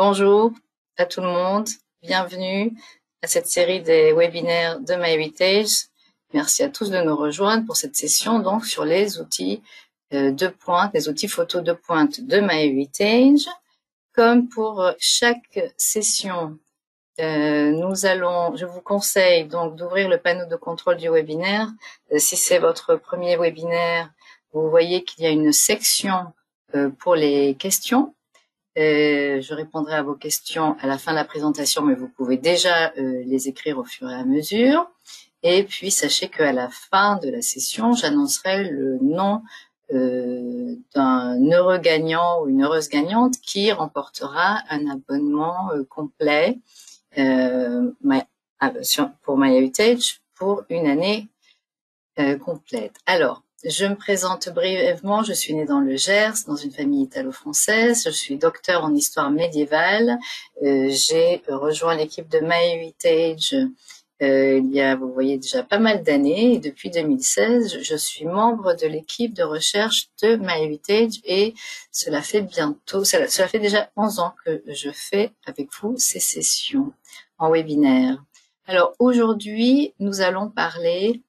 Bonjour à tout le monde, bienvenue à cette série des webinaires de MyHeritage. Merci à tous de nous rejoindre pour cette session donc sur les outils de pointe, les outils photo de pointe de MyHeritage. Comme pour chaque session, je vous conseille donc d'ouvrir le panneau de contrôle du webinaire. Si c'est votre premier webinaire, vous voyez qu'il y a une section pour les questions. Je répondrai à vos questions à la fin de la présentation, mais vous pouvez déjà les écrire au fur et à mesure. Et puis, sachez qu'à la fin de la session, j'annoncerai le nom d'un heureux gagnant ou une heureuse gagnante qui remportera un abonnement complet pour MyHeritage pour une année complète. Alors, je me présente brièvement, je suis née dans le Gers, dans une famille italo-française, je suis docteur en histoire médiévale, j'ai rejoint l'équipe de MyHeritage il y a, vous voyez, déjà pas mal d'années, et depuis 2016, je suis membre de l'équipe de recherche de MyHeritage et cela fait déjà 11 ans que je fais avec vous ces sessions en webinaire. Alors aujourd'hui, nous allons parler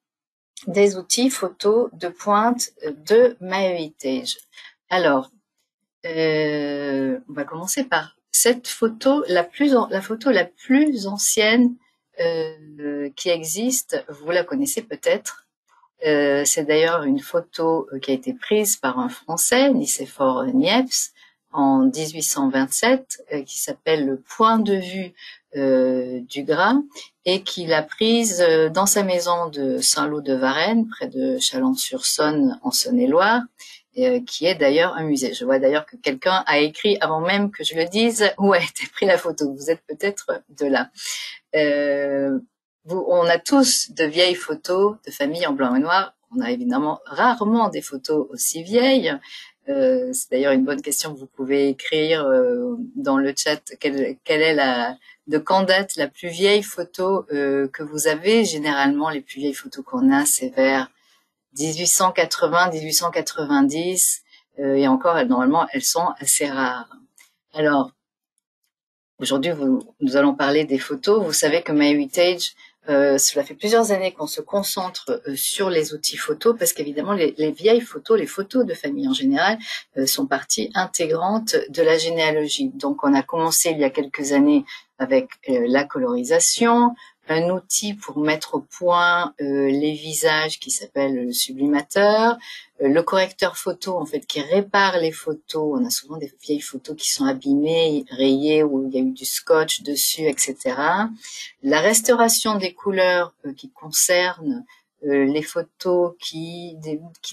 des outils photo de pointe de MyHeritage. Alors, on va commencer par cette photo, la photo la plus ancienne qui existe. Vous la connaissez peut-être. C'est d'ailleurs une photo qui a été prise par un Français, Nicéphore Niepce, en 1827, qui s'appelle le point de vue du Gras, et qu'il a prise dans sa maison de Saint-Lô-de-Varennes, près de Chalon-sur-Saône, en Saône-et-Loire, qui est d'ailleurs un musée. Je vois d'ailleurs que quelqu'un a écrit avant même que je le dise où a été prise la photo. Vous êtes peut-être de là. On a tous de vieilles photos de famille en blanc et noir. On a évidemment rarement des photos aussi vieilles. C'est d'ailleurs une bonne question que vous pouvez écrire dans le chat. Quelle est de quand date la plus vieille photo que vous avez? Généralement, les plus vieilles photos qu'on a, c'est vers 1880, 1890. Et encore, normalement, elles sont assez rares. Alors, aujourd'hui, nous allons parler des photos. Vous savez que MyHeritage, cela fait plusieurs années qu'on se concentre sur les outils photos parce qu'évidemment, les vieilles photos, les photos de famille en général, sont partie intégrante de la généalogie. Donc, on a commencé il y a quelques années avec la colorisation, un outil pour mettre au point les visages qui s'appelle le sublimateur, le correcteur photo en fait qui répare les photos. On a souvent des vieilles photos qui sont abîmées, rayées, où il y a eu du scotch dessus, etc. La restauration des couleurs qui concerne les photos qui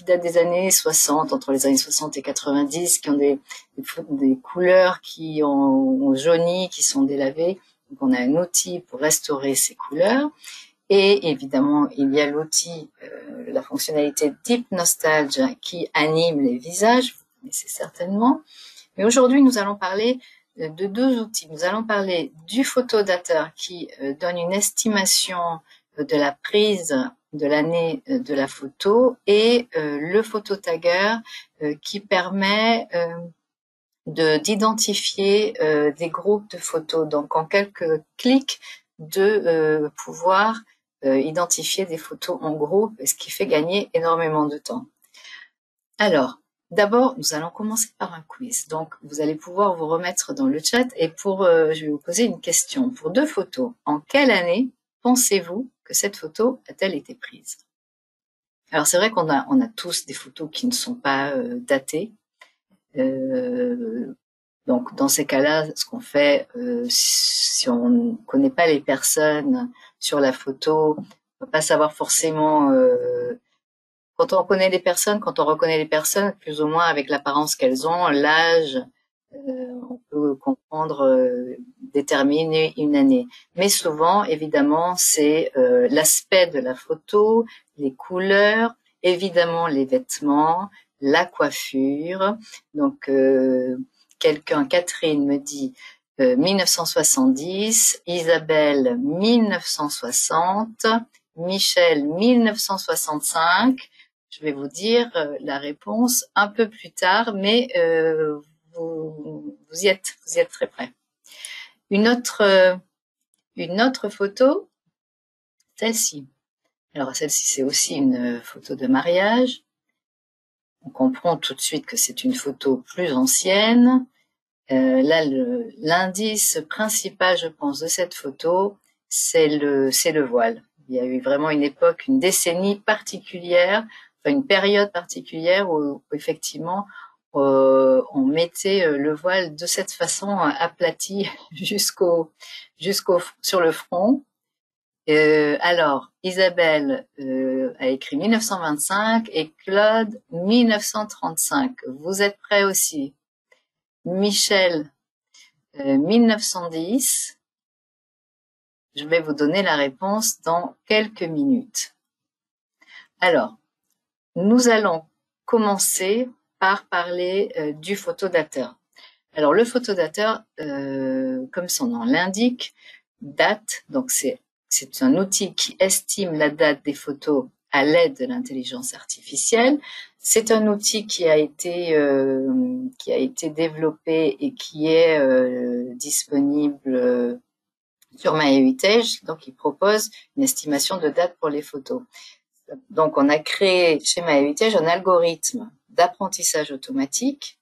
datent des années 60, entre les années 60 et 90, qui ont des couleurs qui ont jauni, qui sont délavées. Donc on a un outil pour restaurer ces couleurs. Et évidemment, il y a l'outil, la fonctionnalité Deep Nostalgia qui anime les visages, vous connaissez certainement. Mais aujourd'hui, nous allons parler de deux outils. Nous allons parler du photodateur qui donne une estimation de la prise de l'année de la photo et le phototagger qui permet d'identifier des groupes de photos. Donc, en quelques clics, de pouvoir identifier des photos en groupe, ce qui fait gagner énormément de temps. Alors, d'abord, nous allons commencer par un quiz. Donc, vous allez pouvoir vous remettre dans le chat et je vais vous poser une question. Pour deux photos, en quelle année pensez-vous que cette photo a-t-elle été prise? Alors, c'est vrai qu'on a tous des photos qui ne sont pas datées. Donc, dans ces cas-là, ce qu'on fait, si on ne connaît pas les personnes sur la photo, on ne peut pas savoir forcément. Quand on reconnaît les personnes, plus ou moins avec l'apparence qu'elles ont, l'âge, on peut comprendre, déterminer une année. Mais souvent, évidemment, c'est l'aspect de la photo, les couleurs, évidemment les vêtements, la coiffure. Donc, Catherine me dit 1970, Isabelle 1960, Michel 1965. Je vais vous dire la réponse un peu plus tard, mais vous y êtes très près. Une autre photo, celle-ci. Alors celle-ci, c'est aussi une photo de mariage. On comprend tout de suite que c'est une photo plus ancienne. Là, l'indice principal, je pense, de cette photo, c'est le voile. Il y a eu vraiment une époque, une décennie particulière, enfin une période particulière où effectivement on mettait le voile de cette façon aplati sur le front. Alors, Isabelle a écrit 1925 et Claude 1935. Vous êtes prêts aussi? Michel 1910. Je vais vous donner la réponse dans quelques minutes. Alors, nous allons commencer par parler du photodateur. Alors, le photodateur, comme son nom l'indique, date, donc c'est un outil qui estime la date des photos à l'aide de l'intelligence artificielle. C'est un outil qui a été développé et qui est disponible sur MyHeritage. Donc, il propose une estimation de date pour les photos. Donc, on a créé chez MyHeritage un algorithme d'apprentissage automatique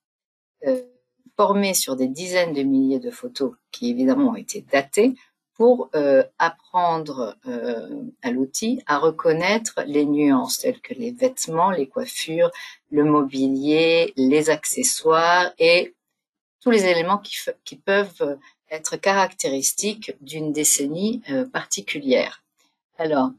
formé sur des dizaines de milliers de photos qui évidemment ont été datées pour apprendre à l'outil à reconnaître les nuances telles que les vêtements, les coiffures, le mobilier, les accessoires et tous les éléments qui peuvent être caractéristiques d'une décennie particulière. Alors,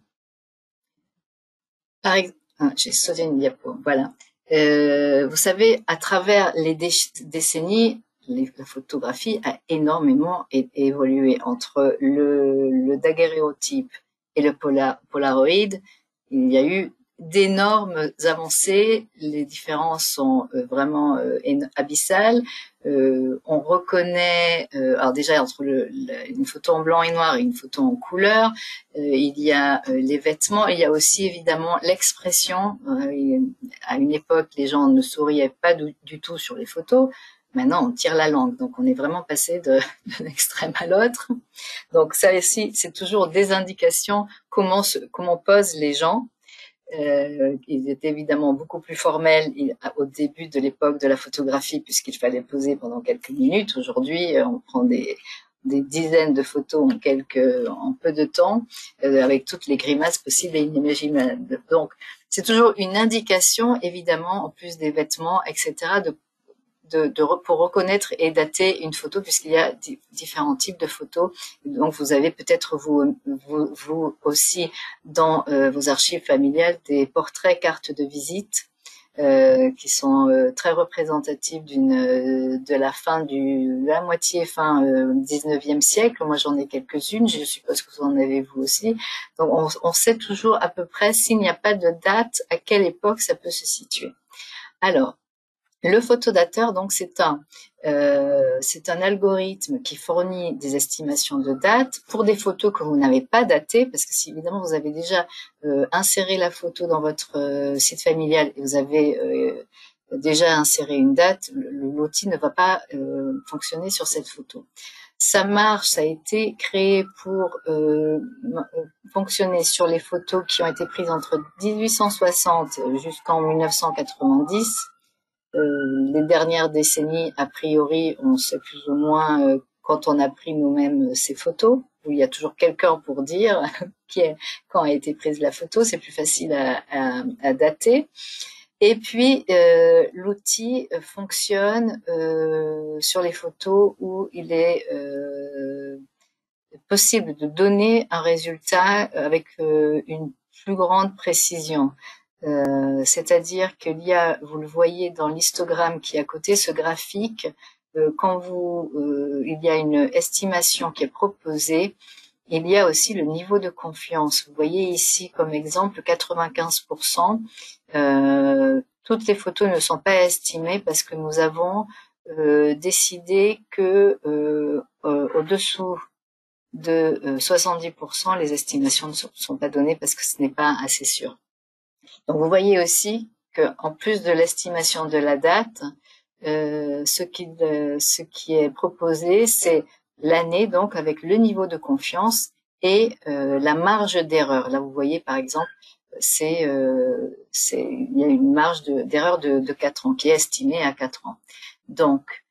par exemple, j'ai sauté une diapo, voilà. Vous savez, à travers les décennies, la photographie a énormément évolué entre le daguerréotype et le Polaroid. Il y a eu d'énormes avancées. Les différences sont vraiment abyssales. On reconnaît, alors déjà entre une photo en blanc et noir et une photo en couleur, il y a les vêtements, il y a aussi évidemment l'expression. À une époque, les gens ne souriaient pas du tout sur les photos. Maintenant, on tire la langue, donc on est vraiment passé d'un extrême à l'autre. Donc ça aussi, c'est toujours des indications comment posent les gens. Ils étaient évidemment beaucoup plus formels au début de l'époque de la photographie puisqu'il fallait poser pendant quelques minutes. Aujourd'hui, on prend des dizaines de photos en peu de temps, avec toutes les grimaces possibles et inimaginables. Donc, c'est toujours une indication, évidemment, en plus des vêtements, etc., pour reconnaître et dater une photo, puisqu'il y a différents types de photos. Donc, vous avez peut-être vous aussi dans vos archives familiales des portraits cartes de visite qui sont très représentatifs de la moitié fin 19e siècle. Moi, j'en ai quelques-unes. Je suppose que vous en avez vous aussi. Donc, on sait toujours à peu près s'il n'y a pas de date à quelle époque ça peut se situer. Alors, le photodateur, donc, c'est un algorithme qui fournit des estimations de date pour des photos que vous n'avez pas datées, parce que si évidemment vous avez déjà inséré la photo dans votre site familial et vous avez déjà inséré une date, l'outil ne va pas fonctionner sur cette photo. Ça a été créé pour fonctionner sur les photos qui ont été prises entre 1860 jusqu'en 1990. Les dernières décennies, a priori, on sait plus ou moins quand on a pris nous-mêmes ces photos, où il y a toujours quelqu'un pour dire quand a été prise la photo, c'est plus facile à dater. Et puis, l'outil fonctionne sur les photos où il est possible de donner un résultat avec une plus grande précision. C'est-à-dire qu'il y a, vous le voyez dans l'histogramme qui est à côté, ce graphique, quand il y a une estimation qui est proposée, il y a aussi le niveau de confiance. Vous voyez ici comme exemple 95%. Toutes les photos ne sont pas estimées parce que nous avons décidé que au-dessous de 70%, les estimations ne sont pas données parce que ce n'est pas assez sûr. Donc vous voyez aussi qu'en plus de l'estimation de la date, ce qui est proposé, c'est l'année, donc avec le niveau de confiance et la marge d'erreur. Là, vous voyez par exemple, il y a une marge d'erreur de 4 ans qui est estimée à 4 ans. Donc,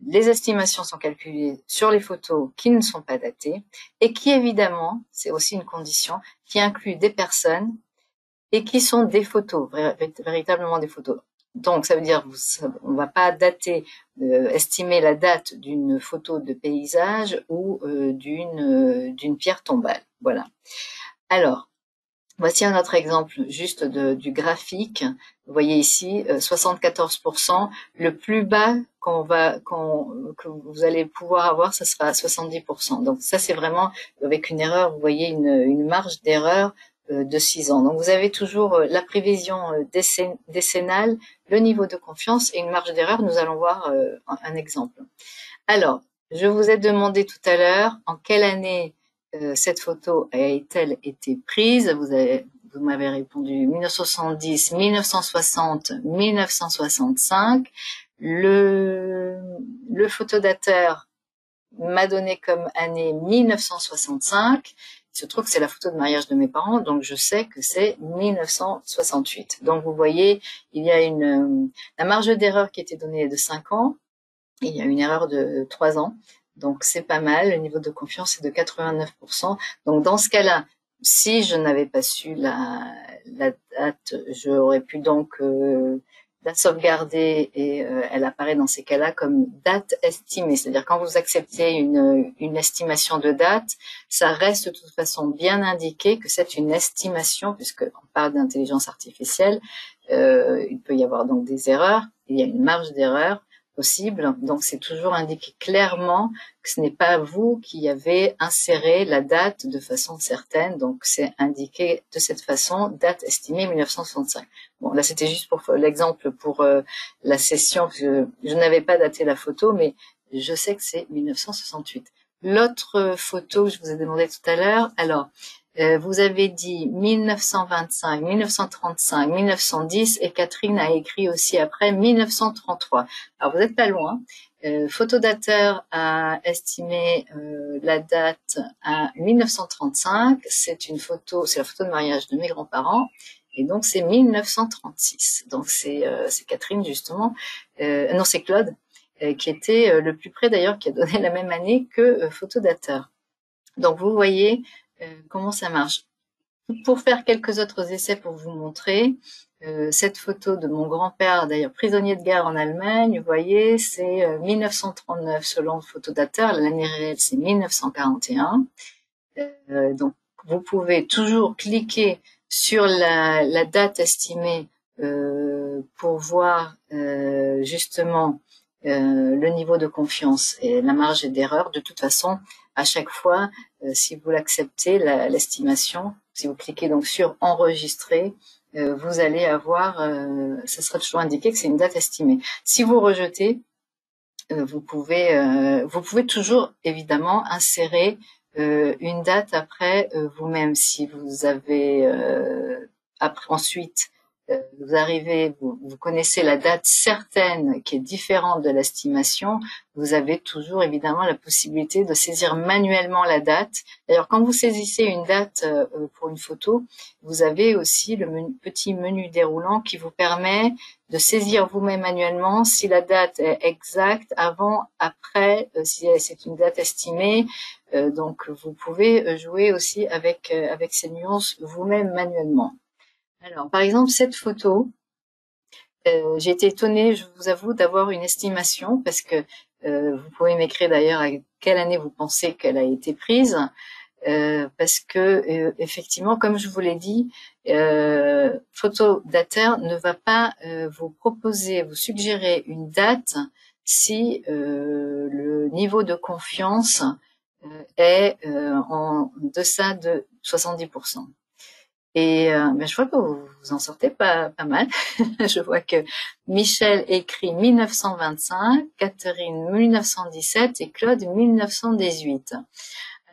les estimations sont calculées sur les photos qui ne sont pas datées et qui évidemment, c'est aussi une condition, qui inclut des personnes et qui sont des photos, véritablement des photos. Donc, ça veut dire on va pas dater, estimer la date d'une photo de paysage ou d'une pierre tombale. Voilà. Alors, voici un autre exemple juste du graphique. Vous voyez ici 74%. Le plus bas que vous allez pouvoir avoir, ce sera 70%. Donc ça, c'est vraiment avec une erreur. Vous voyez une marge d'erreur de 6 ans. Donc vous avez toujours la prévision décennale, le niveau de confiance et une marge d'erreur. Nous allons voir un exemple. Alors, je vous ai demandé tout à l'heure en quelle année cette photo a-t-elle été prise. Vous m'avez répondu 1970, 1960, 1965. Le photodateur m'a donné comme année 1965. Il se trouve que c'est la photo de mariage de mes parents, donc je sais que c'est 1968. Donc vous voyez, il y a la marge d'erreur qui était donnée est de 5 ans. Il y a une erreur de 3 ans. Donc c'est pas mal. Le niveau de confiance est de 89%. Donc dans ce cas-là, si je n'avais pas su la date, j'aurais pu donc la sauvegarder et elle apparaît dans ces cas-là comme date estimée. C'est-à-dire quand vous acceptez une estimation de date, ça reste de toute façon bien indiqué que c'est une estimation, puisqu'on parle d'intelligence artificielle. Il peut y avoir donc des erreurs. Il y a une marge d'erreur possible. Donc, c'est toujours indiqué clairement que ce n'est pas vous qui avez inséré la date de façon certaine. Donc, c'est indiqué de cette façon, date estimée 1965. Bon, là, c'était juste pour l'exemple pour la session, parce que je n'avais pas daté la photo, mais je sais que c'est 1968. L'autre photo que je vous ai demandé tout à l'heure, alors, vous avez dit 1925, 1935, 1910 et Catherine a écrit aussi après 1933. Alors vous n'êtes pas loin. Photodateur a estimé la date à 1935. C'est la photo de mariage de mes grands-parents. Et donc c'est 1936. Donc c'est Catherine justement. Non, c'est Claude qui était le plus près d'ailleurs, qui a donné la même année que photodateur. Donc vous voyez comment ça marche. Pour faire quelques autres essais pour vous montrer, cette photo de mon grand-père, d'ailleurs prisonnier de guerre en Allemagne, vous voyez, c'est 1939 selon le photodateur, l'année réelle c'est 1941. Donc vous pouvez toujours cliquer sur la date estimée pour voir justement le niveau de confiance et la marge d'erreur. De toute façon, à chaque fois, si vous l'acceptez, l'estimation, si vous cliquez donc sur enregistrer, vous allez avoir, ça sera toujours indiqué que c'est une date estimée. Si vous rejetez, vous pouvez toujours évidemment insérer une date après vous-même. Si vous avez ensuite vous connaissez la date certaine qui est différente de l'estimation, vous avez toujours évidemment la possibilité de saisir manuellement la date. D'ailleurs, quand vous saisissez une date pour une photo, vous avez aussi le petit menu déroulant qui vous permet de saisir vous-même manuellement si la date est exacte, avant, après, si c'est une date estimée. Donc, vous pouvez jouer aussi avec ces nuances vous-même manuellement. Alors, par exemple, cette photo, j'ai été étonnée, je vous avoue, d'avoir une estimation parce que vous pouvez m'écrire d'ailleurs à quelle année vous pensez qu'elle a été prise, parce que effectivement, comme je vous l'ai dit, Photodater ne va pas vous suggérer une date si le niveau de confiance est en deçà de 70%. Et je vois que vous vous en sortez pas mal. Je vois que Michel écrit 1925, Catherine 1917 et Claude 1918.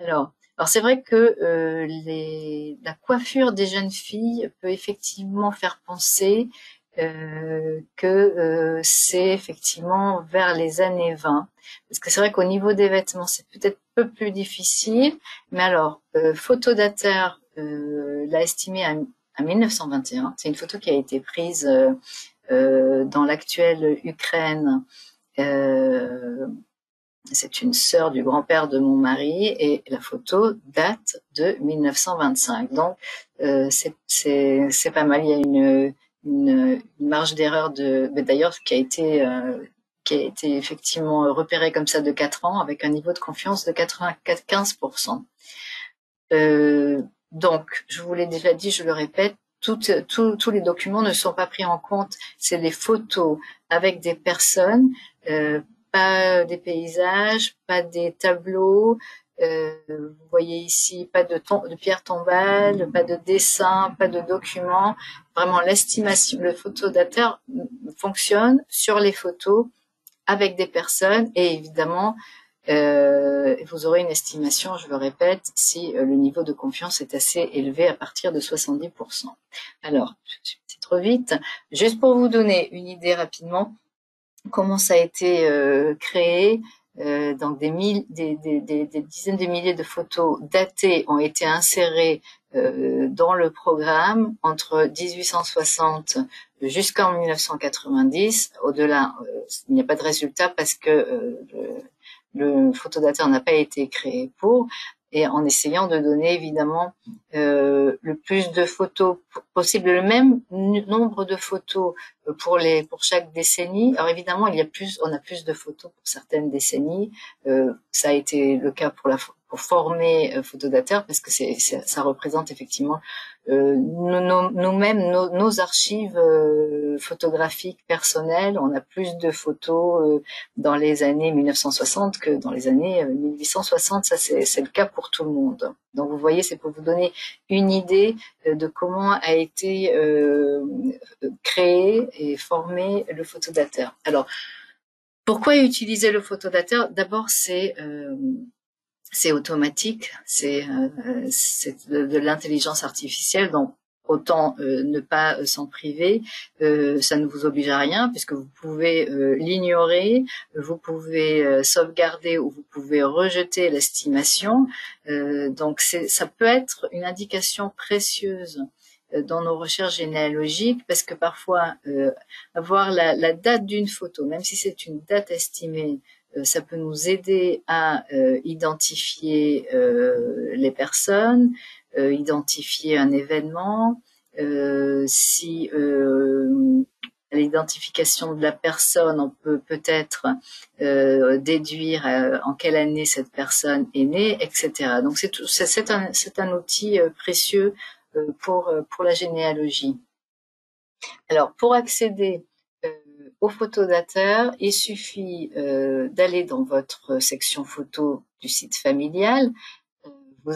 Alors c'est vrai que la coiffure des jeunes filles peut effectivement faire penser que c'est effectivement vers les années 20. Parce que c'est vrai qu'au niveau des vêtements, c'est peut-être un peu plus difficile. Mais alors, Photodater l'a estimé à 1921. C'est une photo qui a été prise dans l'actuelle Ukraine. C'est une sœur du grand-père de mon mari et la photo date de 1925. Donc c'est pas mal. Il y a une marge d'erreur d'ailleurs qui a été effectivement repérée comme ça de 4 ans avec un niveau de confiance de 95%. Donc, je vous l'ai déjà dit, je le répète, tous les documents ne sont pas pris en compte. C'est des photos avec des personnes, pas des paysages, pas des tableaux. Vous voyez ici, pas de pierre tombale, pas de dessin, pas de documents. Vraiment, l'estimation, le photodateur fonctionne sur les photos avec des personnes et évidemment, vous aurez une estimation, je le répète, si le niveau de confiance est assez élevé à partir de 70%. Alors, je suis passée trop vite. Juste pour vous donner une idée rapidement, comment ça a été créé. Donc des dizaines de milliers de photos datées ont été insérées dans le programme entre 1860 jusqu'en 1990. Au-delà, il n'y a pas de résultat parce que le photodateur n'a pas été créé pour, et en essayant de donner évidemment le plus de photos possible, le même nombre de photos pour chaque décennie. Alors évidemment, on a plus de photos pour certaines décennies. Ça a été le cas pour former Photodater parce que ça représente effectivement nous-mêmes nos archives photographiques personnelles. On a plus de photos dans les années 1960 que dans les années 1860. Ça, c'est le cas pour tout le monde. Donc, vous voyez, c'est pour vous donner une idée de comment a été créé et formé le photodateur. Alors, pourquoi utiliser le photodateur? D'abord, c'est automatique, c'est de l'intelligence artificielle, donc autant ne pas s'en priver. Ça ne vous oblige à rien puisque vous pouvez l'ignorer, vous pouvez sauvegarder ou vous pouvez rejeter l'estimation. Donc ça peut être une indication précieuse dans nos recherches généalogiques parce que parfois avoir la date d'une photo, même si c'est une date estimée, ça peut nous aider à identifier les personnes, identifier un événement. Si l'identification de la personne, on peut peut-être déduire en quelle année cette personne est née, etc. Donc c'est un outil précieux pour la généalogie. Alors pour accéder au photodateur, il suffit d'aller dans votre section photo du site familial. Vous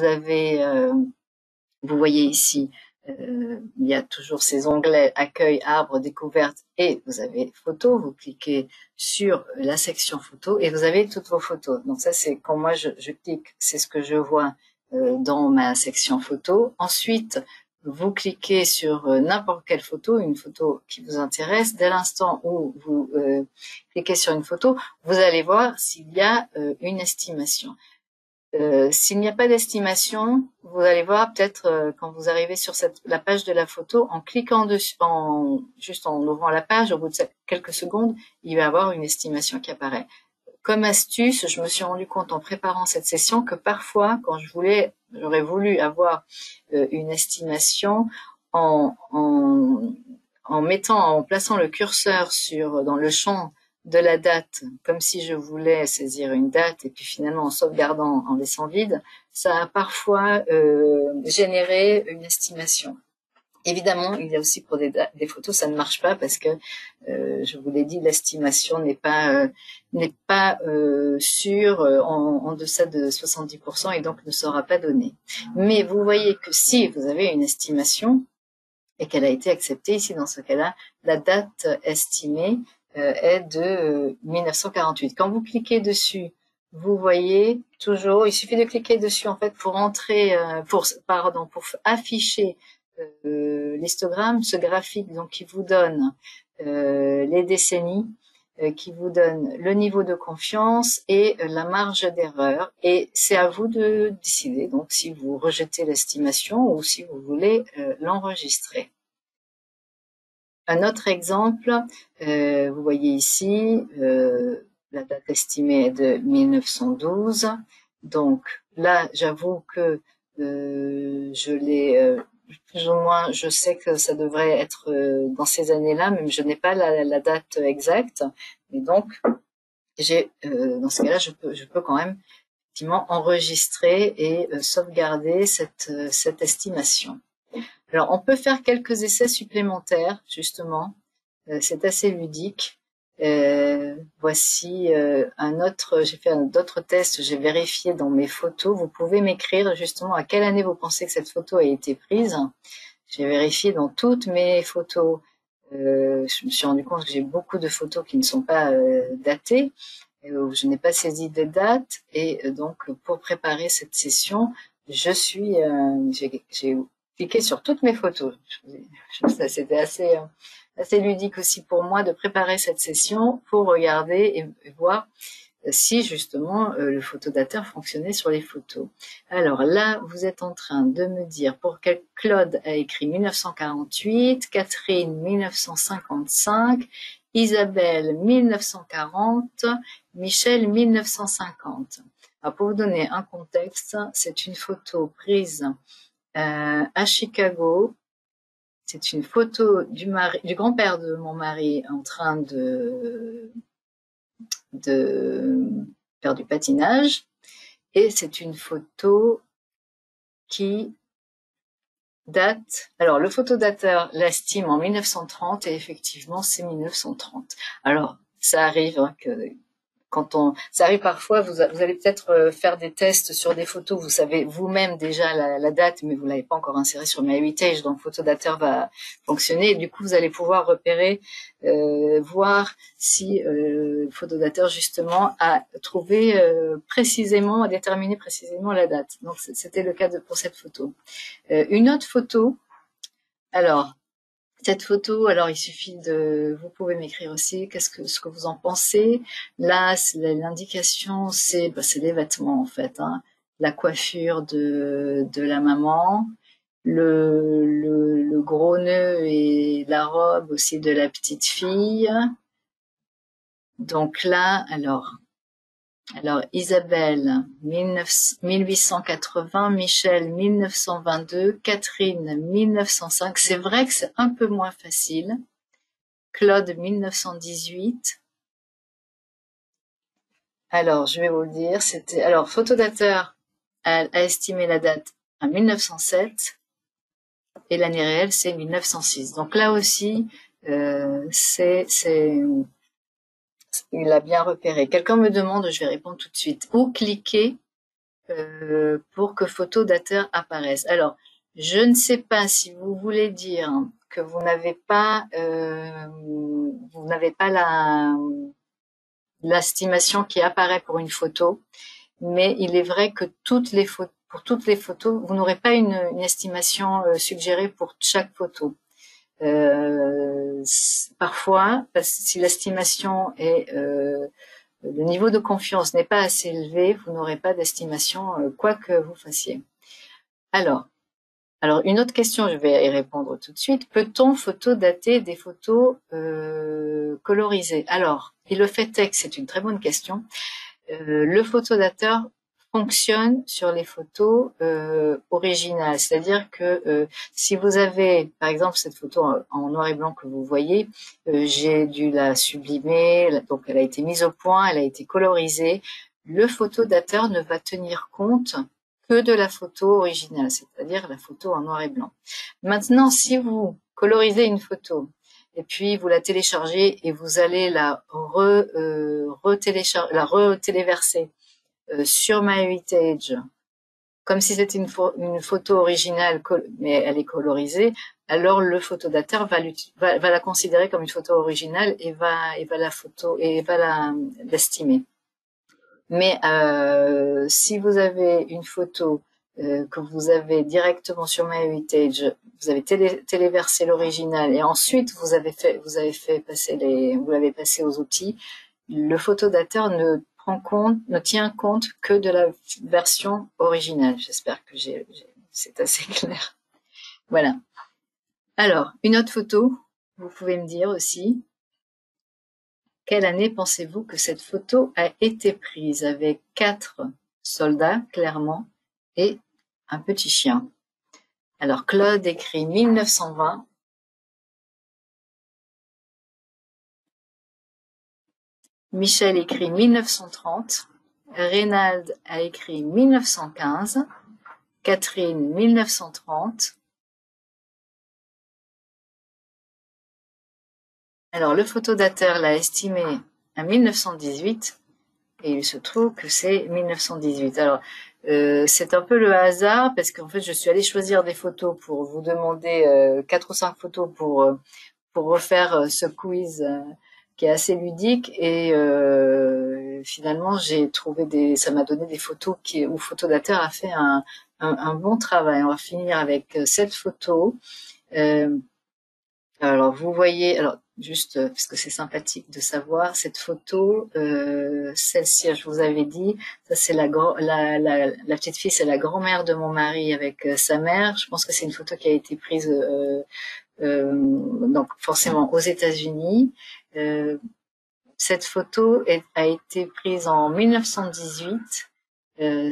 voyez ici, il y a toujours ces onglets accueil, arbre, découverte et vous avez photo. Vous cliquez sur la section photo et vous avez toutes vos photos. Donc ça, c'est quand moi je clique, c'est ce que je vois dans ma section photo. Ensuite, vous cliquez sur n'importe quelle photo, une photo qui vous intéresse. Dès l'instant où vous cliquez sur une photo, vous allez voir s'il y a une estimation. S'il n'y a pas d'estimation, vous allez voir peut-être quand vous arrivez sur la page de la photo, en cliquant dessus, juste en ouvrant la page, au bout de quelques secondes, il va y avoir une estimation qui apparaît. Comme astuce, je me suis rendu compte en préparant cette session que parfois, quand j'aurais voulu avoir une estimation en plaçant le curseur dans le champ de la date, comme si je voulais saisir une date, et puis finalement en sauvegardant, en laissant vide, ça a parfois généré une estimation. Évidemment, il y a aussi pour des photos, ça ne marche pas parce que, je vous l'ai dit, l'estimation n'est pas sûre en deçà de 70% et donc ne sera pas donnée. Mais vous voyez que si vous avez une estimation et qu'elle a été acceptée, ici dans ce cas-là, la date estimée est de 1948. Quand vous cliquez dessus, vous voyez toujours, il suffit de cliquer dessus en fait pour afficher l'histogramme, ce graphique donc qui vous donne les décennies, qui vous donne le niveau de confiance et la marge d'erreur. Et c'est à vous de décider donc si vous rejetez l'estimation ou si vous voulez l'enregistrer. Un autre exemple, vous voyez ici, la date estimée est de 1912. Donc là, j'avoue que je l'ai plus ou moins, je sais que ça devrait être dans ces années-là, même je n'ai pas la date exacte. Mais donc, dans ce cas-là, je peux quand même effectivement enregistrer et sauvegarder cette estimation. Alors, on peut faire quelques essais supplémentaires, justement. C'est assez ludique. Voici un autre, j'ai fait d'autres tests, j'ai vérifié dans mes photos. Vous pouvez m'écrire justement à quelle année vous pensez que cette photo a été prise. J'ai vérifié dans toutes mes photos. Je me suis rendu compte que j'ai beaucoup de photos qui ne sont pas datées, où je n'ai pas saisi de date. Et donc, pour préparer cette session, j'ai cliqué sur toutes mes photos. C'était assez ludique aussi pour moi de préparer cette session pour regarder et voir si justement le photodateur fonctionnait sur les photos. Alors là, vous êtes en train de me dire pour quel Claude a écrit 1948, Catherine 1955, Isabelle 1940, Michel 1950. Alors pour vous donner un contexte, c'est une photo prise à Chicago. C'est une photo du grand-père de mon mari en train de faire du patinage. Et c'est une photo qui date. Alors, le photodateur l'estime en 1930 et effectivement, c'est 1930. Alors, ça arrive que ça arrive parfois, vous allez peut-être faire des tests sur des photos, vous savez vous-même déjà la date, mais vous l'avez pas encore inséré sur MyHeritage, donc Photodateur va fonctionner, et du coup, vous allez pouvoir repérer, voir si Photodateur, justement, a trouvé précisément, a déterminé précisément la date. Donc, c'était le cas pour cette photo. Une autre photo, alors, cette photo, alors il suffit vous pouvez m'écrire aussi ce que vous en pensez. Là, l'indication, c'est les vêtements en fait, hein. La coiffure de la maman, le gros nœud et la robe aussi de la petite fille. Donc là, alors Isabelle 1880, Michel 1922, Catherine 1905. C'est vrai que c'est un peu moins facile. Claude 1918. Alors, je vais vous le dire, alors Photodateur a estimé la date à 1907 et l'année réelle c'est 1906. Donc là aussi, il a bien repéré. Quelqu'un me demande, je vais répondre tout de suite, où cliquer pour que Photodateur apparaisse. Alors, je ne sais pas si vous voulez dire que vous n'avez pas l'estimation qui apparaît pour une photo, mais il est vrai que pour toutes les photos, vous n'aurez pas une estimation suggérée pour chaque photo. Parfois, si l'estimation est le niveau de confiance n'est pas assez élevé, vous n'aurez pas d'estimation quoi que vous fassiez. Alors une autre question, je vais y répondre tout de suite. Peut-on photodater des photos colorisées? Alors, et le fait est que c'est une très bonne question. Le photodateur fonctionne sur les photos originales, c'est-à-dire que si vous avez, par exemple, cette photo en noir et blanc que vous voyez, j'ai dû la sublimer, donc elle a été mise au point, elle a été colorisée. Le photodateur ne va tenir compte que de la photo originale, c'est-à-dire la photo en noir et blanc. Maintenant, si vous colorisez une photo et puis vous la téléchargez et vous allez la retéléverser sur MyHeritage, comme si c'était une photo originale, mais elle est colorisée, alors le photodateur va la considérer comme une photo originale et va l'estimer. Mais si vous avez une photo que vous avez directement sur MyHeritage, vous avez téléversé l'original et ensuite vous l'avez passé aux outils, le photodateur ne tient compte que de la version originale. J'espère que c'est assez clair. Voilà. Alors, une autre photo, vous pouvez me dire aussi, quelle année pensez-vous que cette photo a été prise? Avec 4 soldats, clairement, et un petit chien. Alors, Claude écrit 1920. Michel écrit 1930. Reynald a écrit 1915. Catherine 1930. Alors, le photodateur l'a estimé à 1918 et il se trouve que c'est 1918. Alors, c'est un peu le hasard parce qu'en fait, je suis allée choisir des photos pour vous demander 4 ou 5 photos pour refaire ce quiz qui est assez ludique et finalement, ça m'a donné des photos où Photodateur a fait un bon travail. On va finir avec cette photo. Alors, vous voyez, alors juste parce que c'est sympathique de savoir cette photo, celle-ci, je vous avais dit, ça c'est la petite fille, c'est la grand-mère de mon mari avec sa mère. Je pense que c'est une photo qui a été prise donc forcément aux États-Unis. Cette photo a été prise en 1918.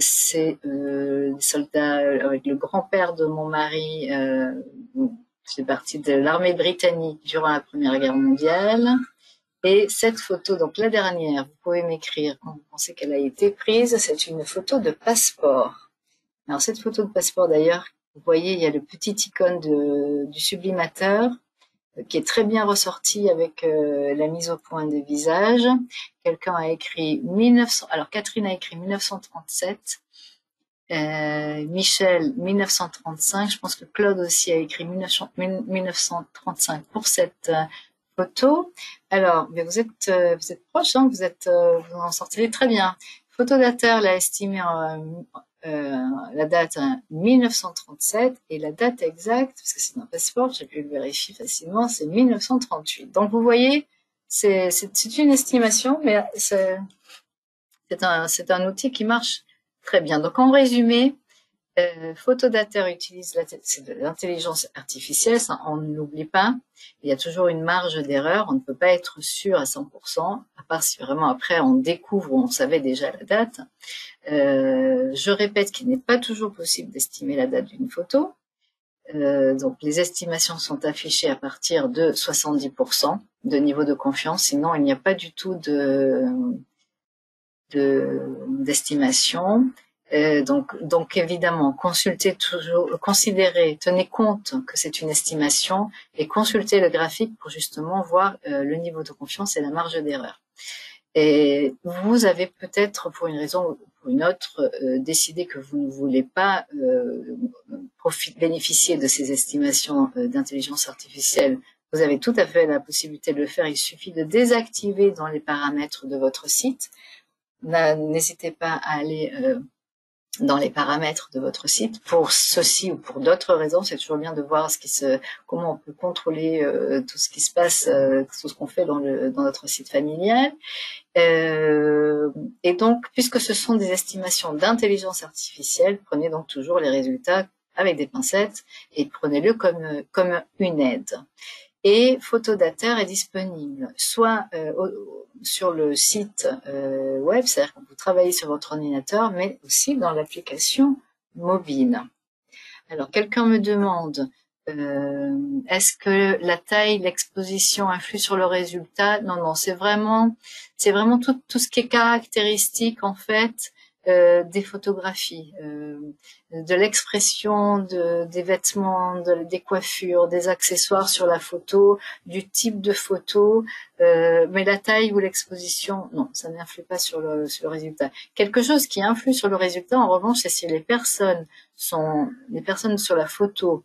C'est les soldats avec le grand-père de mon mari. C'est parti de l'armée britannique durant la Première Guerre mondiale. Et cette photo, donc la dernière, vous pouvez m'écrire quand vous pensez qu'elle a été prise, c'est une photo de passeport. Alors cette photo de passeport d'ailleurs, vous voyez, il y a le petit icône du sublimateur qui est très bien ressorti avec la mise au point des visages. Quelqu'un a écrit 1900, alors Catherine a écrit 1937. Michel 1935, je pense que Claude aussi a écrit 1935 pour cette photo. Alors, mais vous êtes proche, hein, vous en sortirez très bien. Photodateur l'a estimé la date 1937 et la date exacte, parce que c'est un passeport, j'ai pu le vérifier facilement, c'est 1938. Donc vous voyez, c'est une estimation, mais c'est un outil qui marche très bien. Donc en résumé, Photodateur utilise l'intelligence artificielle, ça, on ne l'oublie pas. Il y a toujours une marge d'erreur, on ne peut pas être sûr à 100%, à part si vraiment après on découvre ou on savait déjà la date. Je répète qu'il n'est pas toujours possible d'estimer la date d'une photo. Donc les estimations sont affichées à partir de 70% de niveau de confiance, sinon il n'y a pas du tout d'estimation. Donc évidemment, tenez compte que c'est une estimation et consultez le graphique pour justement voir le niveau de confiance et la marge d'erreur. Et vous avez peut-être, pour une raison ou pour une autre, décidé que vous ne voulez pas bénéficier de ces estimations d'intelligence artificielle. Vous avez tout à fait la possibilité de le faire. Il suffit de désactiver dans les paramètres de votre site. N'hésitez pas à aller dans les paramètres de votre site pour ceci ou pour d'autres raisons. C'est toujours bien de voir comment on peut contrôler tout ce qui se passe, tout ce qu'on fait dans notre site familial. Et donc, puisque ce sont des estimations d'intelligence artificielle, prenez donc toujours les résultats avec des pincettes et prenez-le comme une aide. Et Photodateur est disponible soit sur le site web, c'est-à-dire que vous travaillez sur votre ordinateur, mais aussi dans l'application mobile. Alors, quelqu'un me demande, est-ce que la taille, l'exposition influe sur le résultat? Non, c'est vraiment tout ce qui est caractéristique, en fait, des photographies, de l'expression des vêtements, des coiffures, des accessoires sur la photo, du type de photo, mais la taille ou l'exposition, non, ça n'influe pas sur le résultat. Quelque chose qui influe sur le résultat, en revanche, c'est si les personnes sur la photo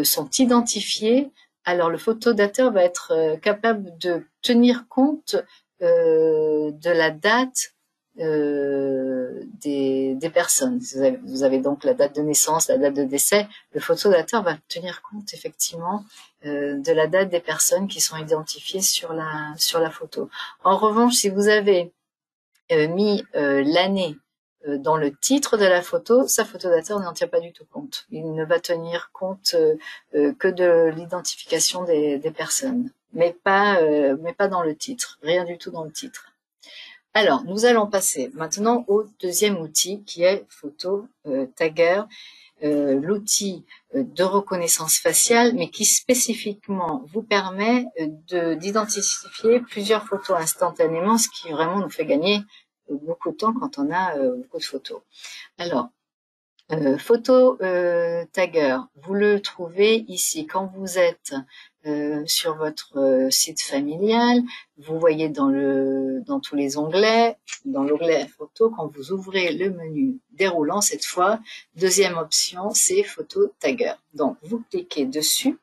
sont identifiées, alors le photodateur va être capable de tenir compte de la date des personnes. Vous avez donc la date de naissance, la date de décès. Le photodateur va tenir compte effectivement de la date des personnes qui sont identifiées sur la photo. En revanche, si vous avez mis l'année dans le titre de la photo, ça, photodateur n'en tient pas du tout compte. Il ne va tenir compte que de l'identification des personnes, mais pas dans le titre, rien du tout dans le titre. Alors, nous allons passer maintenant au deuxième outil qui est Photo Tagger, l'outil de reconnaissance faciale, mais qui spécifiquement vous permet d'identifier plusieurs photos instantanément, ce qui vraiment nous fait gagner beaucoup de temps quand on a beaucoup de photos. Alors, Photo Tagger, vous le trouvez ici quand vous êtes sur votre site familial. Vous voyez dans tous les onglets, dans l'onglet photo, quand vous ouvrez le menu déroulant cette fois, deuxième option, c'est Photo Tagger. Donc vous cliquez dessus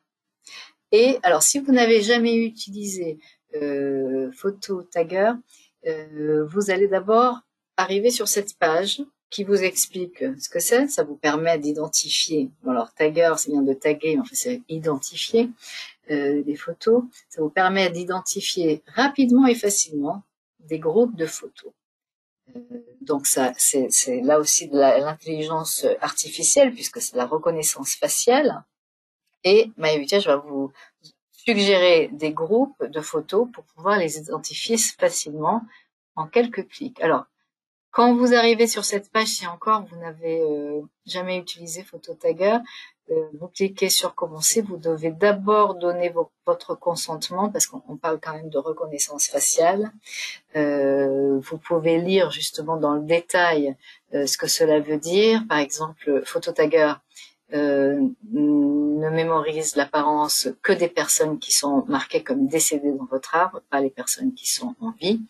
et alors si vous n'avez jamais utilisé Photo Tagger, vous allez d'abord arriver sur cette page qui vous explique ce que c'est. Ça vous permet d'identifier. Bon, alors tagger, c'est bien de taguer, mais en fait c'est identifier des photos. Ça vous permet d'identifier rapidement et facilement des groupes de photos. Donc ça, c'est là aussi de l'intelligence artificielle puisque c'est de la reconnaissance faciale. Et MyHeritage va vous suggérer des groupes de photos pour pouvoir les identifier facilement en quelques clics. Alors, quand vous arrivez sur cette page, si encore vous n'avez jamais utilisé PhotoTagger, vous cliquez sur commencer. Vous devez d'abord donner votre consentement parce qu'on parle quand même de reconnaissance faciale. Vous pouvez lire justement dans le détail ce que cela veut dire. Par exemple, PhotoTagger ne mémorise l'apparence que des personnes qui sont marquées comme décédées dans votre arbre, pas les personnes qui sont en vie.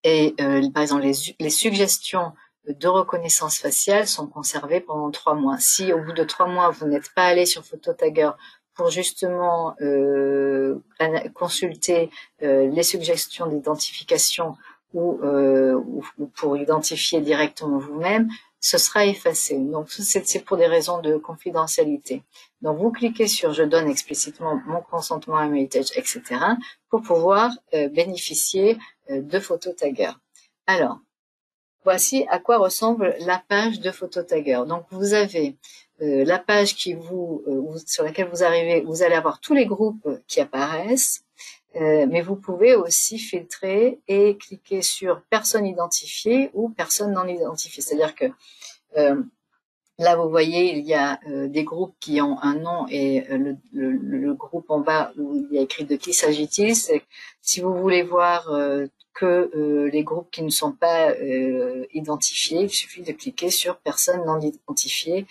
Par exemple, les suggestions de reconnaissance faciale sont conservées pendant 3 mois. Si au bout de 3 mois, vous n'êtes pas allé sur PhotoTagger pour justement consulter les suggestions d'identification ou pour identifier directement vous-même, ce sera effacé. Donc, c'est pour des raisons de confidentialité. Donc, vous cliquez sur « Je donne explicitement mon consentement à MyHeritage », etc. pour pouvoir bénéficier de PhotoTagger. Alors, voici à quoi ressemble la page de PhotoTagger. Donc, vous avez la page sur laquelle vous arrivez, vous allez avoir tous les groupes qui apparaissent, mais vous pouvez aussi filtrer et cliquer sur personne identifiée ou personne non identifiée. C'est-à-dire que là, vous voyez, il y a des groupes qui ont un nom et le groupe en bas où il y a écrit de qui s'agit-il. Si vous voulez voir que les groupes qui ne sont pas identifiés, il suffit de cliquer sur personne non identifiée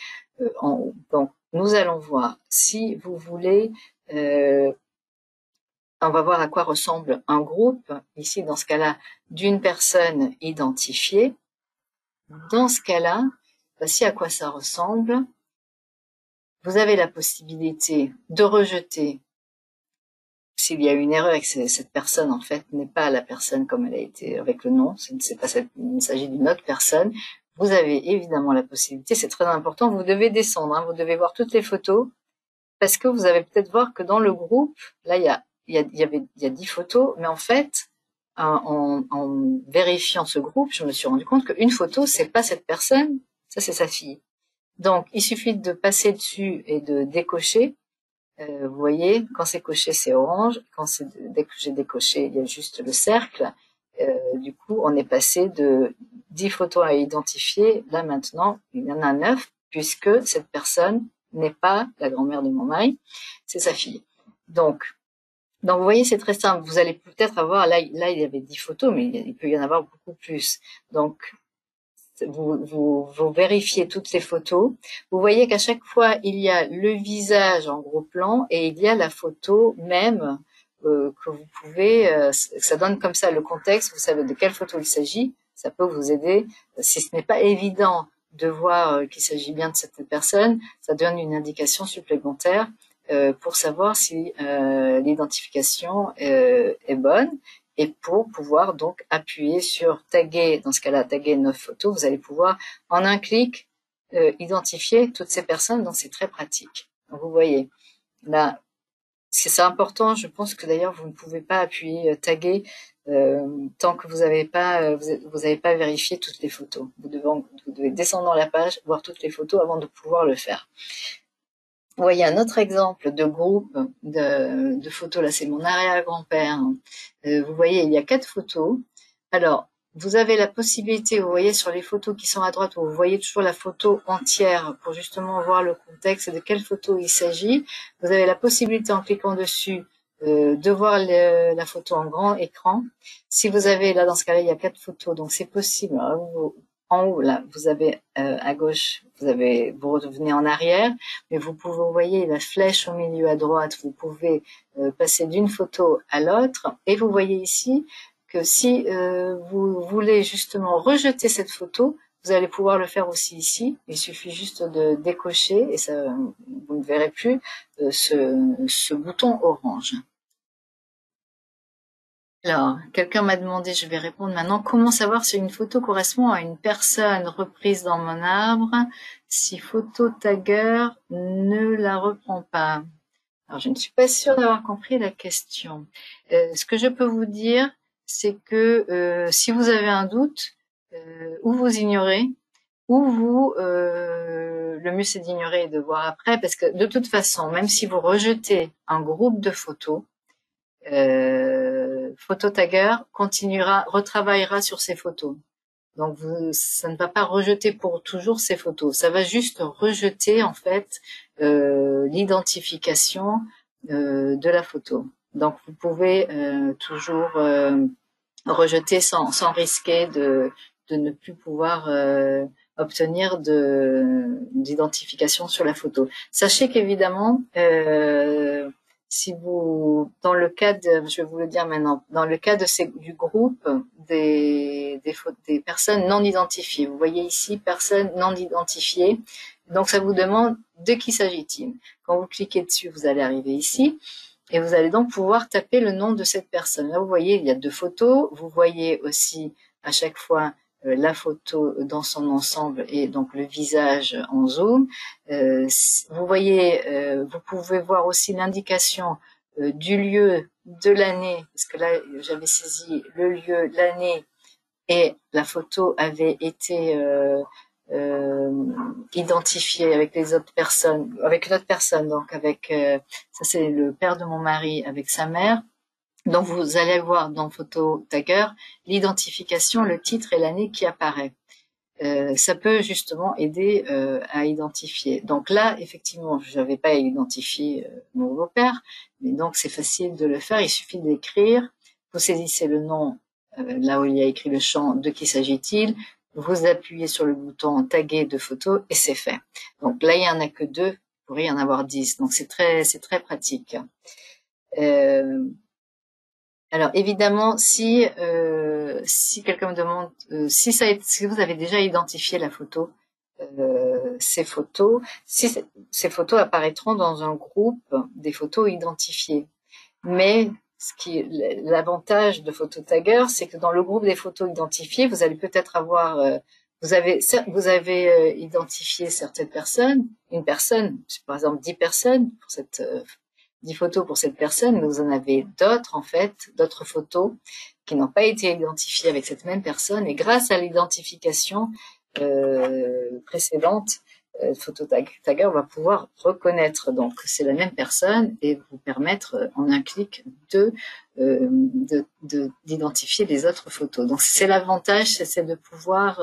en haut. Donc, nous allons voir. Si vous voulez, on va voir à quoi ressemble un groupe, ici dans ce cas-là, d'une personne identifiée. Dans ce cas-là, voici à quoi ça ressemble. Vous avez la possibilité de rejeter s'il y a une erreur et que cette personne, en fait, n'est pas la personne comme elle a été avec le nom, il s'agit d'une autre personne. Vous avez évidemment la possibilité, c'est très important, vous devez descendre, vous devez voir toutes les photos, parce que vous allez peut-être voir que dans le groupe, là, il y a 10 photos, mais en fait, en vérifiant ce groupe, je me suis rendu compte qu'une photo, c'est pas cette personne, ça c'est sa fille. Donc, il suffit de passer dessus et de décocher. Vous voyez, quand c'est coché, c'est orange. Quand dès que j'ai décoché, il y a juste le cercle. Du coup, on est passé de 10 photos à identifier. Là, maintenant, il y en a 9, puisque cette personne n'est pas la grand-mère de mon mari, c'est sa fille. Donc, vous voyez, c'est très simple. Vous allez peut-être avoir, là, il y avait 10 photos, mais il peut y en avoir beaucoup plus. Donc, vous vérifiez toutes les photos. Vous voyez qu'à chaque fois, il y a le visage en gros plan et il y a la photo même que vous pouvez, ça donne comme ça le contexte, vous savez de quelle photo il s'agit, ça peut vous aider. Si ce n'est pas évident de voir qu'il s'agit bien de cette personne, ça donne une indication supplémentaire pour savoir si l'identification est bonne. et pour pouvoir donc appuyer sur taguer, dans ce cas-là, taguer 9 photos, vous allez pouvoir en un clic identifier toutes ces personnes, donc c'est très pratique. Donc vous voyez, là, c'est important, je pense que d'ailleurs vous ne pouvez pas appuyer taguer tant que vous n'avez pas vérifié toutes les photos. Vous devez descendre dans la page, voir toutes les photos avant de pouvoir le faire. Vous voyez un autre exemple de groupe de photos. Là, c'est mon arrière-grand-père. Vous voyez, il y a 4 photos. Alors, vous avez la possibilité, vous voyez sur les photos qui sont à droite, vous voyez toujours la photo entière pour justement voir le contexte de quelle photo il s'agit. Vous avez la possibilité en cliquant dessus de voir la photo en grand écran. Si vous avez, là dans ce cas-là, il y a 4 photos, donc c'est possible. En haut, là, vous avez à gauche, vous revenez en arrière, mais vous pouvez, vous voyez la flèche au milieu à droite, vous pouvez passer d'une photo à l'autre, et vous voyez ici que si vous voulez justement rejeter cette photo, vous allez pouvoir le faire aussi ici. Il suffit juste de décocher et ça, vous ne verrez plus ce bouton orange. Alors, quelqu'un m'a demandé, je vais répondre maintenant, comment savoir si une photo correspond à une personne reprise dans mon arbre si Photo Tagger ne la reprend pas? Alors, je ne suis pas sûre d'avoir compris la question. Ce que je peux vous dire, c'est que si vous avez un doute, ou vous ignorez, ou le mieux c'est d'ignorer et de voir après, parce que de toute façon, même si vous rejetez un groupe de photos, Phototagger retravaillera sur ces photos. Donc ça ne va pas rejeter pour toujours ces photos. Ça va juste rejeter en fait l'identification de la photo. Donc vous pouvez toujours rejeter sans risquer de ne plus pouvoir obtenir d'identification sur la photo. Sachez qu'évidemment, si vous, dans le cas de, je vais vous le dire maintenant, dans le cas du groupe des personnes non identifiées, vous voyez ici personnes non identifiées, donc ça vous demande de qui s'agit-il. Quand vous cliquez dessus, vous allez arriver ici. Et vous allez donc pouvoir taper le nom de cette personne. Là, vous voyez, il y a 2 photos. Vous voyez aussi à chaque fois la photo dans son ensemble et donc le visage en zoom. Vous voyez, vous pouvez voir aussi l'indication du lieu, de l'année, parce que là, j'avais saisi le lieu, l'année, et la photo avait été identifiée avec les autres personnes, avec une autre personne, donc avec ça c'est le père de mon mari avec sa mère. Donc vous allez voir dans Photo Tagger l'identification, le titre et l'année qui apparaît. Ça peut justement aider à identifier. Donc là, effectivement, je n'avais pas identifié mon beau-père, mais donc c'est facile de le faire. Il suffit d'écrire. Vous saisissez le nom là où il y a écrit le champ, de qui s'agit-il. Vous appuyez sur le bouton taguer de photo et c'est fait. Donc là, il y en a que 2, il pourrait y en avoir 10. Donc c'est très pratique. Alors évidemment, si quelqu'un me demande si vous avez déjà identifié la photo, ces photos apparaîtront dans un groupe des photos identifiées. Mais l'avantage de Phototagger, c'est que dans le groupe des photos identifiées, vous allez peut-être avoir vous avez identifié certaines personnes, une personne, par exemple 10 personnes pour cette 10 photos pour cette personne, mais vous en avez d'autres, en fait, d'autres photos qui n'ont pas été identifiées avec cette même personne. Et grâce à l'identification précédente, Phototagger va pouvoir reconnaître donc c'est la même personne et vous permettre en un clic d'identifier les autres photos. Donc c'est l'avantage, c'est de pouvoir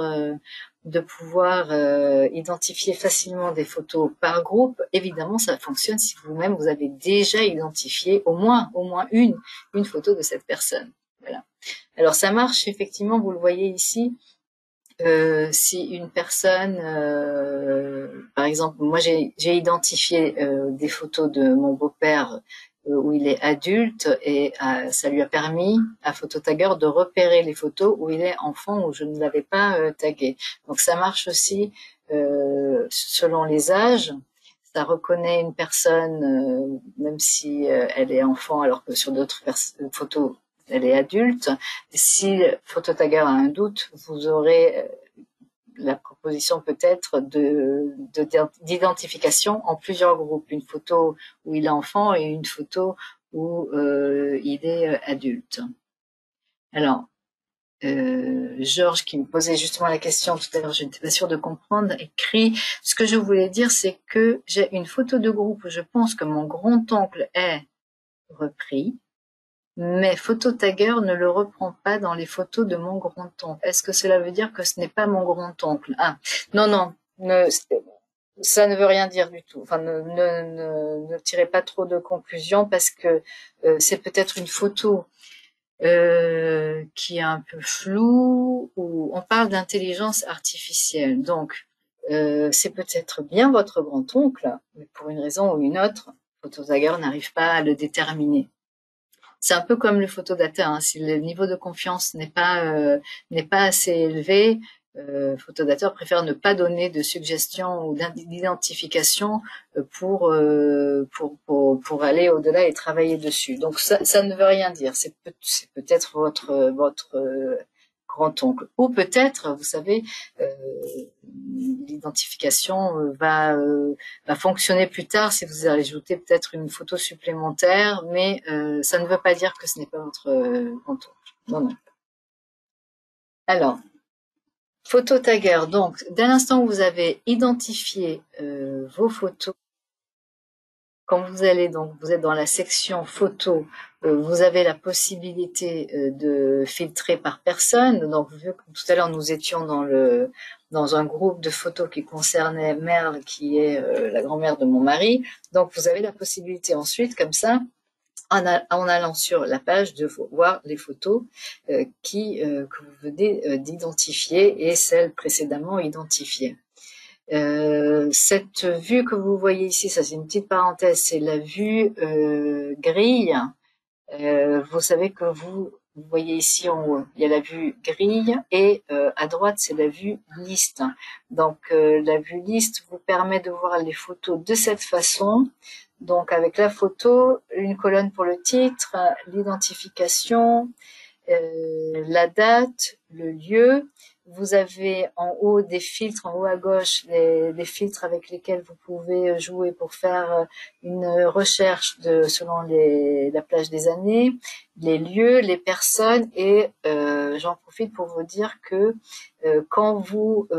identifier facilement des photos par groupe. Évidemment, ça fonctionne si vous-même vous avez déjà identifié au moins une photo de cette personne. Voilà. Alors ça marche effectivement, vous le voyez ici. Si une personne, par exemple, moi j'ai identifié des photos de mon beau-père où il est adulte et ça lui a permis à Phototagger de repérer les photos où il est enfant où je ne l'avais pas tagué. Donc ça marche aussi selon les âges. Ça reconnaît une personne même si elle est enfant, alors que sur d'autres photos elle est adulte. Si Phototagger a un doute, vous aurez la proposition peut-être d'identification en plusieurs groupes. Une photo où il est enfant et une photo où il est adulte. Alors, Georges, qui me posait justement la question tout à l'heure, je n'étais pas sûre de comprendre, écrit, ce que je voulais dire, c'est que j'ai une photo de groupe où je pense que mon grand-oncle est repris, mais Phototagger ne le reprend pas dans les photos de mon grand-oncle. Est-ce que cela veut dire que ce n'est pas mon grand-oncle? Ah, non, non, ça ne veut rien dire du tout. Enfin, ne tirez pas trop de conclusions parce que c'est peut-être une photo qui est un peu floue, où on parle d'intelligence artificielle. Donc, c'est peut-être bien votre grand-oncle, mais pour une raison ou une autre, Phototagger n'arrive pas à le déterminer. C'est un peu comme le photodata, hein. Si le niveau de confiance n'est pas assez élevé, Photodata préfère ne pas donner de suggestions ou d'identification pour aller au-delà et travailler dessus. Donc ça ne veut rien dire. C'est peut-être votre grand-oncle. Ou peut-être, vous savez, l'identification va fonctionner plus tard si vous ajoutez peut-être une photo supplémentaire, mais ça ne veut pas dire que ce n'est pas votre grand-oncle. Non, non. Alors, Phototagger, donc, dès l'instant où vous avez identifié vos photos, quand vous allez donc, vous êtes dans la section photo, vous avez la possibilité de filtrer par personne. Donc, vu que tout à l'heure nous étions dans un groupe de photos qui concernait Merle, qui est la grand-mère de mon mari. Donc, vous avez la possibilité ensuite, comme ça, en allant sur la page, de voir les photos que vous venez d'identifier et celles précédemment identifiées. Cette vue que vous voyez ici, ça c'est une petite parenthèse, c'est la vue grille. Vous savez que vous voyez ici en haut, il y a la vue grille et à droite c'est la vue liste. Donc la vue liste vous permet de voir les photos de cette façon. Donc avec la photo, une colonne pour le titre, l'identification, la date, le lieu. Vous avez en haut des filtres, en haut à gauche, des filtres avec lesquels vous pouvez jouer pour faire une recherche selon la plage des années, les lieux, les personnes, et j'en profite pour vous dire que quand vous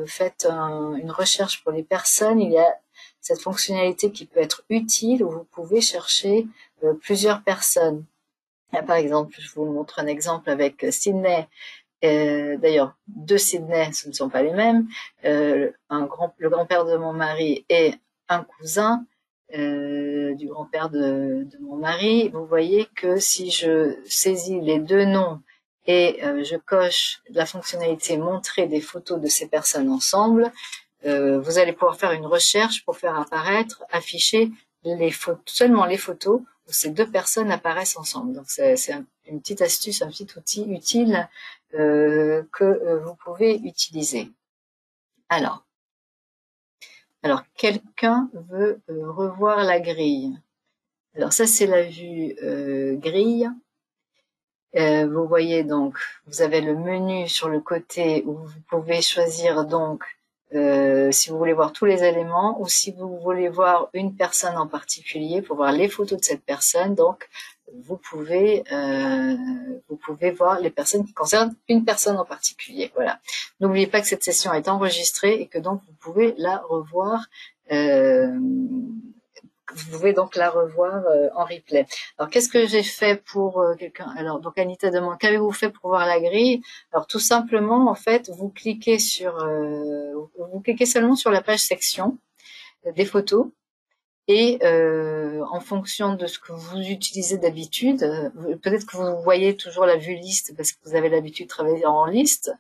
faites une recherche pour les personnes, il y a cette fonctionnalité qui peut être utile où vous pouvez chercher plusieurs personnes. Là, par exemple, je vous montre un exemple avec Sydney. D'ailleurs, deux Sydney, ce ne sont pas les mêmes. Le grand-père de mon mari et un cousin du grand-père de mon mari. Vous voyez que si je saisis les deux noms et je coche la fonctionnalité montrer des photos de ces personnes ensemble, vous allez pouvoir faire une recherche pour faire apparaître, afficher seulement les photos où ces deux personnes apparaissent ensemble. Donc c'est une petite astuce, un petit outil utile que vous pouvez utiliser. Alors quelqu'un veut revoir la grille. Alors ça c'est la vue grille. Vous voyez donc, vous avez le menu sur le côté où vous pouvez choisir donc si vous voulez voir tous les éléments ou si vous voulez voir une personne en particulier pour voir les photos de cette personne. Donc vous pouvez voir les personnes qui concernent une personne en particulier. Voilà. N'oubliez pas que cette session est enregistrée et que donc vous pouvez la revoir. Vous pouvez donc la revoir en replay. Alors, qu'est-ce que j'ai fait pour quelqu'un? Alors, donc Anita demande, qu'avez-vous fait pour voir la grille? Alors, tout simplement, en fait, vous cliquez seulement sur la page section des photos et en fonction de ce que vous utilisez d'habitude, peut-être que vous voyez toujours la vue liste parce que vous avez l'habitude de travailler en liste,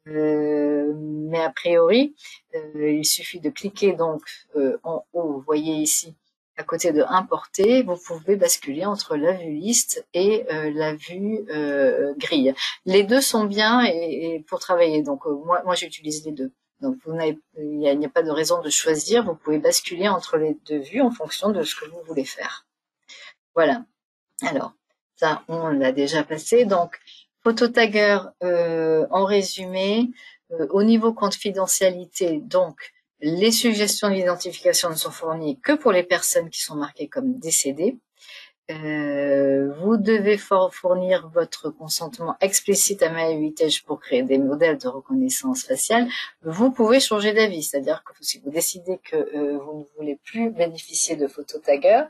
mais a priori, il suffit de cliquer donc en haut, vous voyez ici, à côté de importer, vous pouvez basculer entre la vue liste et la vue grille. Les deux sont bien et pour travailler. Donc moi j'utilise les deux. Donc il n'y a pas de raison de choisir. Vous pouvez basculer entre les deux vues en fonction de ce que vous voulez faire. Voilà. Alors ça, on l'a déjà passé. Donc, phototagger, en résumé, au niveau confidentialité, donc, les suggestions d'identification ne sont fournies que pour les personnes qui sont marquées comme décédées. Vous devez fournir votre consentement explicite à MyHeritage pour créer des modèles de reconnaissance faciale. Vous pouvez changer d'avis, c'est-à-dire que si vous décidez que vous ne voulez plus bénéficier de phototagger,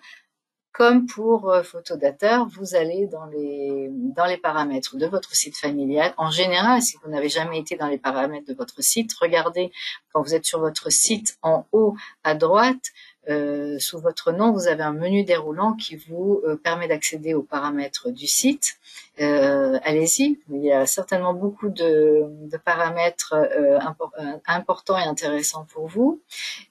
comme pour Photodater, vous allez dans les paramètres de votre site familial. En général, si vous n'avez jamais été dans les paramètres de votre site, regardez quand vous êtes sur votre site en haut à droite, sous votre nom, vous avez un menu déroulant qui vous permet d'accéder aux paramètres du site. Allez-y, il y a certainement beaucoup de paramètres importants et intéressants pour vous.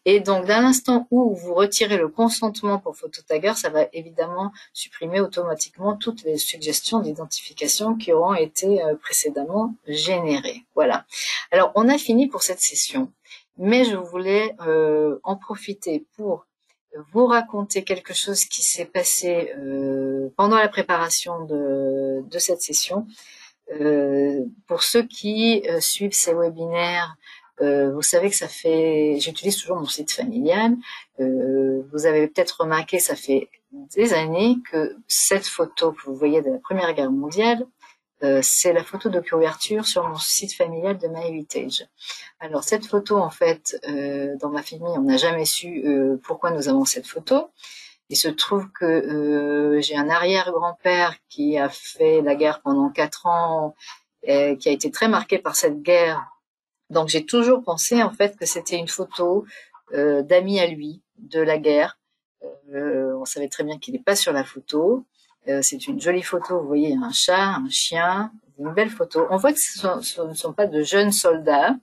Et donc, dès l'instant où vous retirez le consentement pour phototagger, ça va évidemment supprimer automatiquement toutes les suggestions d'identification qui auront été précédemment générées. Voilà. Alors, on a fini pour cette session, mais je voulais en profiter pour vous raconter quelque chose qui s'est passé pendant la préparation de cette session. Pour ceux qui suivent ces webinaires, vous savez que j'utilise toujours mon site familial. Vous avez peut-être remarqué, ça fait des années que cette photo que vous voyez de la Première Guerre mondiale, c'est la photo de couverture sur mon site familial de MyHeritage. Alors cette photo, en fait, dans ma famille, on n'a jamais su pourquoi nous avons cette photo. Il se trouve que j'ai un arrière-grand-père qui a fait la guerre pendant 4 ans, qui a été très marqué par cette guerre. Donc j'ai toujours pensé en fait que c'était une photo d'amis à lui de la guerre. On savait très bien qu'il n'est pas sur la photo. C'est une jolie photo, vous voyez, un chat, un chien, une belle photo. On voit que ce ne sont pas de jeunes soldats.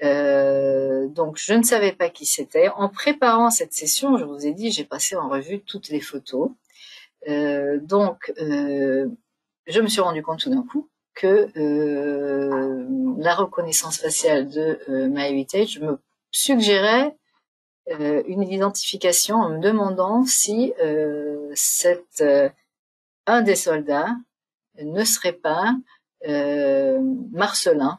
Donc je ne savais pas qui c'était. En préparant cette session, je vous ai dit, j'ai passé en revue toutes les photos. Donc je me suis rendu compte tout d'un coup que la reconnaissance faciale de MyHeritage me suggérait une identification en me demandant si un des soldats ne serait pas Marcelin,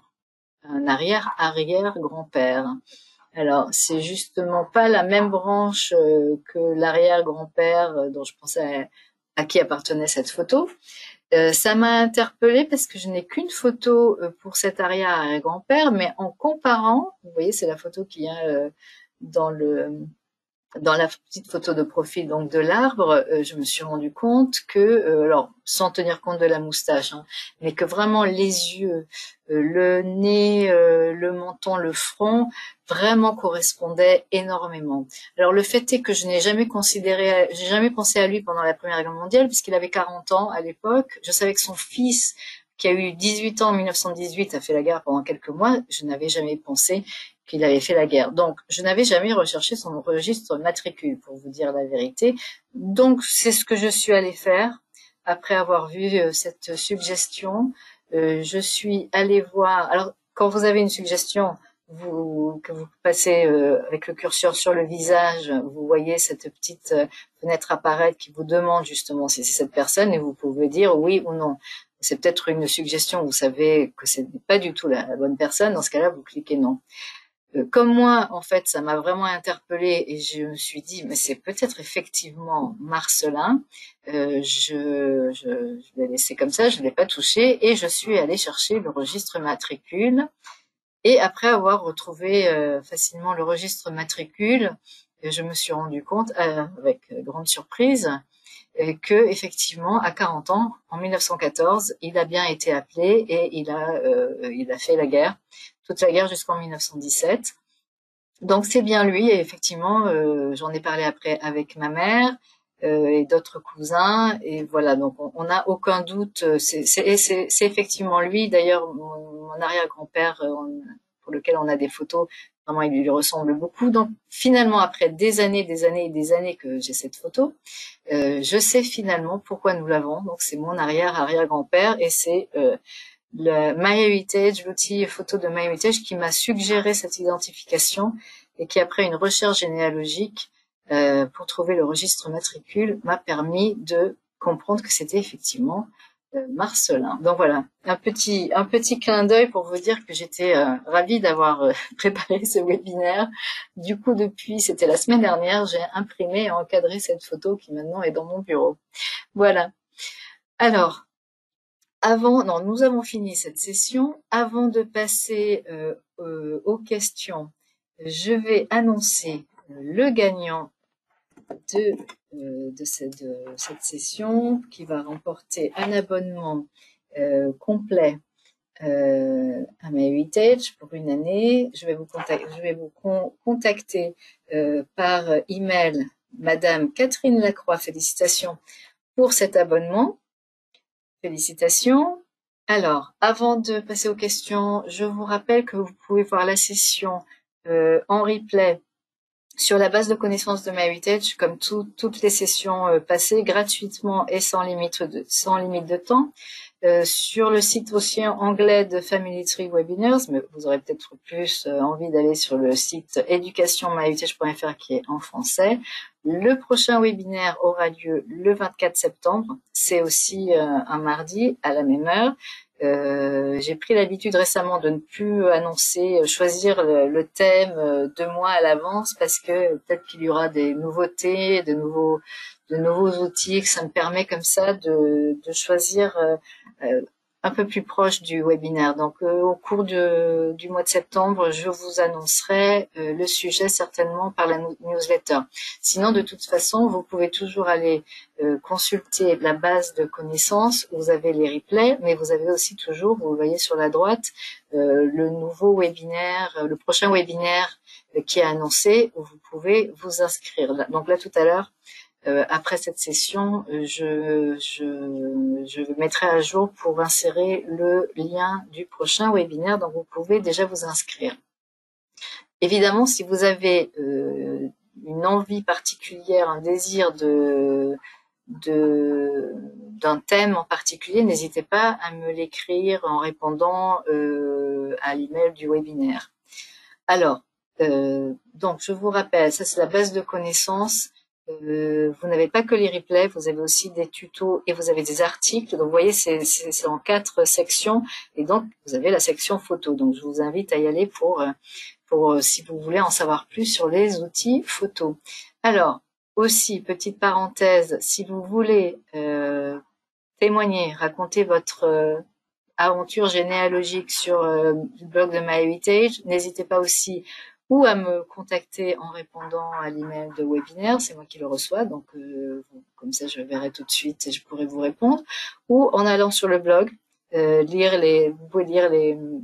un arrière-arrière-grand-père. Alors, c'est justement pas la même branche que l'arrière-grand-père dont je pensais à qui appartenait cette photo. Ça m'a interpellée parce que je n'ai qu'une photo pour cet arrière-arrière-grand-père, mais en comparant, vous voyez, c'est la photo qu'il y a dans la petite photo de profil donc de l'arbre, je me suis rendu compte que, alors sans tenir compte de la moustache, hein, mais que vraiment les yeux, le nez, le menton, le front, vraiment correspondaient énormément. Alors le fait est que je n'ai jamais j'ai jamais pensé à lui pendant la Première Guerre mondiale, puisqu'il avait 40 ans à l'époque. Je savais que son fils, qui a eu 18 ans en 1918, a fait la guerre pendant quelques mois. Je n'avais jamais pensé qu'il avait fait la guerre. Donc, je n'avais jamais recherché son registre matricule, pour vous dire la vérité. Donc, c'est ce que je suis allée faire après avoir vu cette suggestion. Je suis allée voir. Alors, quand vous avez une suggestion, que vous passez avec le curseur sur le visage, vous voyez cette petite fenêtre apparaître qui vous demande justement si c'est cette personne et vous pouvez dire oui ou non. C'est peut-être une suggestion, vous savez que ce n'est pas du tout la bonne personne. Dans ce cas-là, vous cliquez non. Comme moi, en fait, ça m'a vraiment interpellée et je me suis dit, mais c'est peut-être effectivement Marcelin. Je l'ai laissé comme ça, je ne l'ai pas touché et je suis allée chercher le registre matricule. Et après avoir retrouvé facilement le registre matricule, je me suis rendu compte, avec grande surprise, que effectivement, à 40 ans, en 1914, il a bien été appelé et il a fait la guerre. Toute la guerre jusqu'en 1917. Donc c'est bien lui et effectivement j'en ai parlé après avec ma mère et d'autres cousins et voilà donc on n'a aucun doute c'est effectivement lui d'ailleurs mon arrière-grand-père pour lequel on a des photos vraiment il lui ressemble beaucoup donc finalement après des années et des années que j'ai cette photo je sais finalement pourquoi nous l'avons donc c'est mon arrière-arrière-grand-père et c'est le MyHeritage, l'outil photo de MyHeritage qui m'a suggéré cette identification et qui, après une recherche généalogique pour trouver le registre matricule, m'a permis de comprendre que c'était effectivement Marcelin. Donc voilà, un petit clin d'œil pour vous dire que j'étais ravie d'avoir préparé ce webinaire. Du coup, depuis, c'était la semaine dernière, j'ai imprimé et encadré cette photo qui maintenant est dans mon bureau. Voilà. Alors, non, nous avons fini cette session. Avant de passer aux questions, je vais annoncer le gagnant de cette session qui va remporter un abonnement complet à MyHeritage pour une année. Je vais vous contacter par email Madame Catherine Lacroix. Félicitations pour cet abonnement. Félicitations. Alors, avant de passer aux questions, je vous rappelle que vous pouvez voir la session en replay sur la base de connaissances de MyHeritage, comme toutes les sessions passées, gratuitement et sans limite de temps. Sur le site aussi anglais de Family Tree Webinars, mais vous aurez peut-être plus envie d'aller sur le site educationmyheritage.fr qui est en français. Le prochain webinaire aura lieu le 24 septembre. C'est aussi un mardi à la même heure. J'ai pris l'habitude récemment de ne plus choisir le thème 2 mois à l'avance parce que peut-être qu'il y aura des nouveautés, de nouveaux outils, que ça me permet comme ça de choisir un peu plus proche du webinaire. Donc au cours du mois de septembre, je vous annoncerai le sujet certainement par la newsletter. Sinon, de toute façon, vous pouvez toujours aller consulter la base de connaissances où vous avez les replays, mais vous avez aussi toujours, vous le voyez sur la droite, le nouveau webinaire, le prochain webinaire qui est annoncé où vous pouvez vous inscrire. Donc là, tout à l'heure, après cette session, je mettrai à jour pour insérer le lien du prochain webinaire, donc vous pouvez déjà vous inscrire. Évidemment, si vous avez une envie particulière, un désir d'un thème en particulier, n'hésitez pas à me l'écrire en répondant à l'email du webinaire. Alors, donc je vous rappelle, ça c'est la base de connaissances. Vous n'avez pas que les replays, vous avez aussi des tutos et vous avez des articles. Donc vous voyez, c'est en 4 sections et donc vous avez la section photo. Donc je vous invite à y aller pour si vous voulez en savoir plus sur les outils photo. Alors aussi, petite parenthèse, si vous voulez témoigner, raconter votre aventure généalogique sur le blog de MyHeritage, n'hésitez pas aussi ou à me contacter en répondant à l'email de webinaire, c'est moi qui le reçois, donc comme ça je verrai tout de suite et je pourrai vous répondre, ou en allant sur le blog, vous pouvez lire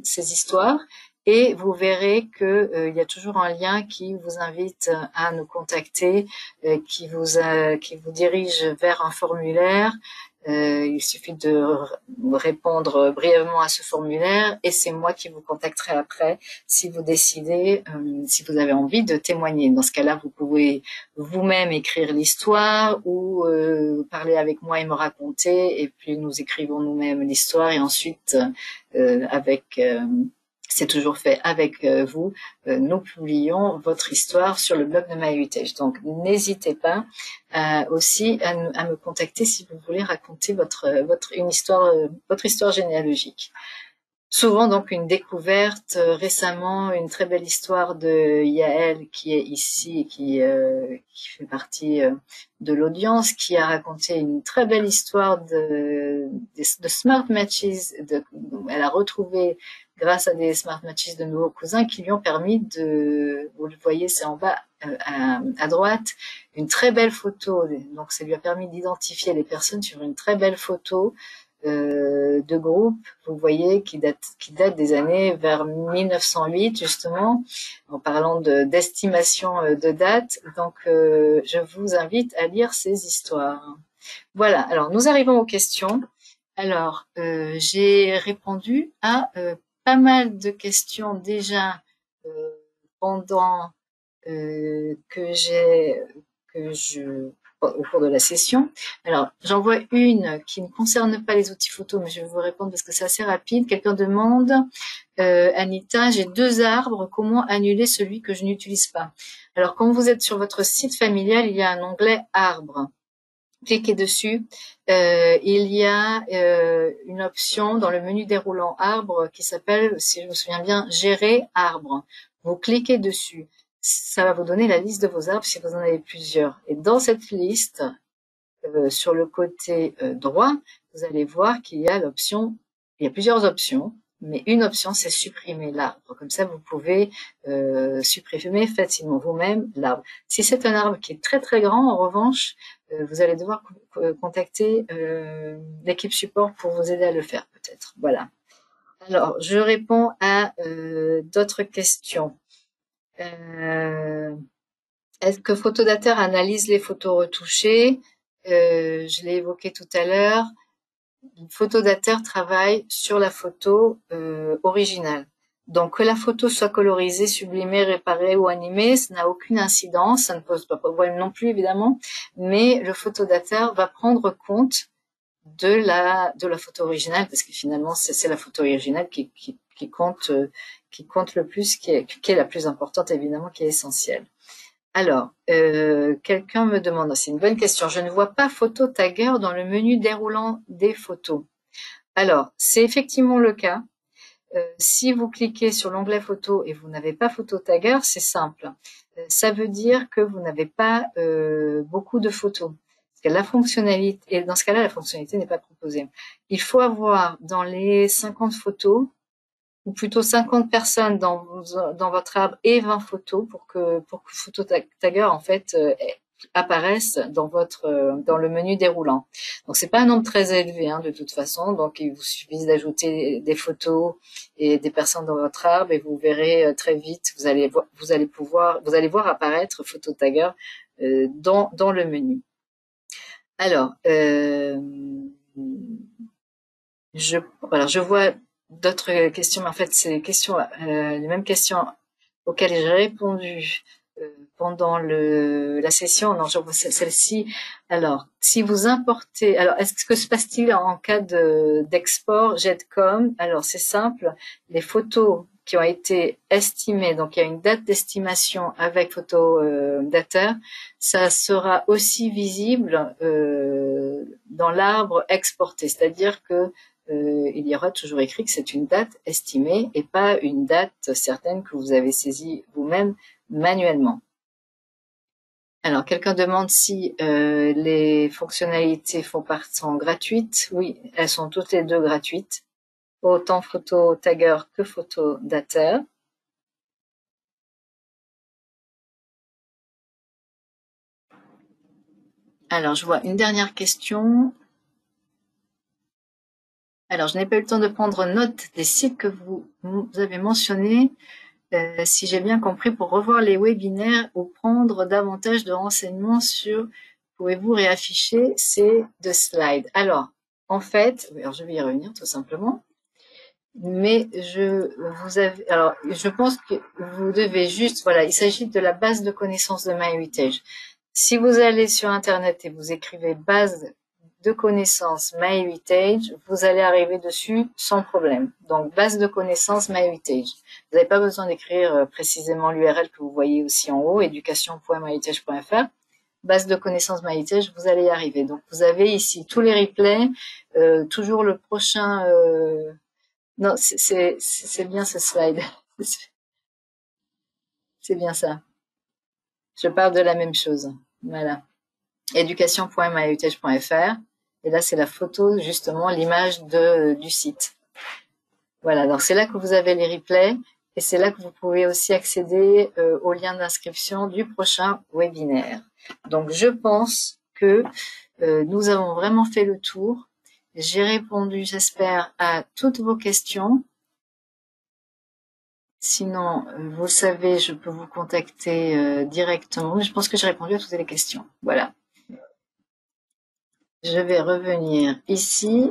ces histoires et vous verrez que il y a toujours un lien qui vous invite à nous contacter, qui vous dirige vers un formulaire. Il suffit de répondre brièvement à ce formulaire et c'est moi qui vous contacterai après si vous décidez, si vous avez envie de témoigner. Dans ce cas-là, vous pouvez vous-même écrire l'histoire ou parler avec moi et me raconter et puis nous écrivons nous-mêmes l'histoire et ensuite c'est toujours fait avec vous. Nous publions votre histoire sur le blog de MyHeritage. Donc, n'hésitez pas aussi à me contacter si vous voulez raconter votre histoire généalogique. Souvent, donc, une découverte. Récemment, une très belle histoire de Yael qui est ici et qui fait partie de l'audience, qui a raconté une très belle histoire de Smart Matches. Elle a retrouvé, grâce à des Smart Matches, de nouveaux cousins qui lui ont permis vous le voyez, c'est en bas à droite, une très belle photo. Donc, ça lui a permis d'identifier les personnes sur une très belle photo de groupe, vous voyez, qui date des années vers 1908 justement, en parlant d'estimation de date. Donc, je vous invite à lire ces histoires. Voilà. Alors, nous arrivons aux questions. Alors, j'ai répondu à pas mal de questions déjà pendant au cours de la session. Alors, j'en vois une qui ne concerne pas les outils photo, mais je vais vous répondre parce que c'est assez rapide. Quelqu'un demande, Anita, j'ai 2 arbres, comment annuler celui que je n'utilise pas? Alors, quand vous êtes sur votre site familial, il y a un onglet arbres. cliquez dessus. Il y a une option dans le menu déroulant arbre qui s'appelle, si je me souviens bien, gérer arbre. Vous cliquez dessus. Ça va vous donner la liste de vos arbres si vous en avez plusieurs. Et dans cette liste, sur le côté droit, vous allez voir qu'il y a l'option, il y a plusieurs options, mais une option, c'est supprimer l'arbre. Comme ça, vous pouvez supprimer facilement vous-même l'arbre. Si c'est un arbre qui est très très grand, en revanche, vous allez devoir contacter l'équipe support pour vous aider à le faire, peut-être. Voilà. Alors, je réponds à d'autres questions. Est-ce que Photodata analyse les photos retouchées? Je l'ai évoqué tout à l'heure. Photodata travaille sur la photo originale. Donc que la photo soit colorisée, sublimée, réparée ou animée, ça n'a aucune incidence, ça ne pose pas de problème non plus évidemment, mais le Photodata va prendre compte de la photo originale parce que finalement c'est la photo originale qui compte le plus, qui est la plus importante évidemment, qui est essentielle. Alors, quelqu'un me demande, c'est une bonne question, je ne vois pas photo tagger dans le menu déroulant des photos. Alors, c'est effectivement le cas. Si vous cliquez sur l'onglet photo et vous n'avez pas photo tagger, c'est simple. Ça veut dire que vous n'avez pas beaucoup de photos. Parce que la fonctionnalité, et dans ce cas-là, la fonctionnalité n'est pas proposée. Il faut avoir dans les 50 photos, ou plutôt 50 personnes dans votre arbre et 20 photos pour que Photo Tagger en fait apparaisse dans le menu déroulant. Donc c'est pas un nombre très élevé de toute façon, donc il vous suffit d'ajouter des photos et des personnes dans votre arbre et vous verrez très vite, vous allez voir apparaître Photo Tagger dans le menu. Alors je vois d'autres questions, mais en fait, c'est les mêmes questions auxquelles j'ai répondu pendant la session. Non, je vois celle-ci. Alors, si vous importez, alors, que se passe-t-il en cas d'export JETCOM? Alors, c'est simple. Les photos qui ont été estimées, donc il y a une date d'estimation avec Photodata, ça sera aussi visible dans l'arbre exporté. C'est-à-dire que il y aura toujours écrit que c'est une date estimée et pas une date certaine que vous avez saisie vous-même manuellement. Alors, quelqu'un demande si les fonctionnalités sont gratuites. Oui, elles sont toutes les deux gratuites, autant Phototagger que Photodata. Alors, je vois une dernière question. Alors, je n'ai pas eu le temps de prendre note des sites que vous avez mentionnés. Si j'ai bien compris, pour revoir les webinaires ou prendre davantage de renseignements sur, pouvez-vous réafficher ces deux slides? Alors, en fait, alors je vais y revenir tout simplement, mais je pense que vous devez juste, voilà, il s'agit de la base de connaissances de MyHeritage. Si vous allez sur Internet et vous écrivez base de connaissances MyHeritage, vous allez arriver dessus sans problème. Donc, base de connaissances MyHeritage. Vous n'avez pas besoin d'écrire précisément l'URL que vous voyez aussi en haut, education.myheritage.fr. Base de connaissances MyHeritage, vous allez y arriver. Donc, vous avez ici tous les replays, toujours le prochain... Non, c'est bien ce slide. C'est bien ça. Je parle de la même chose. Voilà. Education.myheritage.fr. Et là, c'est la photo, justement, l'image du site. Voilà, donc c'est là que vous avez les replays et c'est là que vous pouvez aussi accéder au lien d'inscription du prochain webinaire. Donc, je pense que nous avons vraiment fait le tour. J'ai répondu, j'espère, à toutes vos questions. Sinon, vous le savez, je peux vous contacter directement. Je pense que j'ai répondu à toutes les questions. Voilà. Je vais revenir ici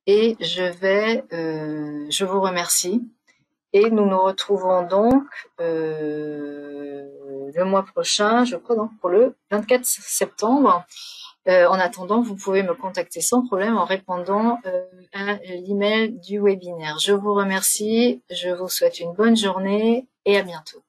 et je vous remercie. Et nous nous retrouvons donc le mois prochain, je crois, donc pour le 24 septembre. En attendant, vous pouvez me contacter sans problème en répondant à l'email du webinaire. Je vous remercie, je vous souhaite une bonne journée et à bientôt.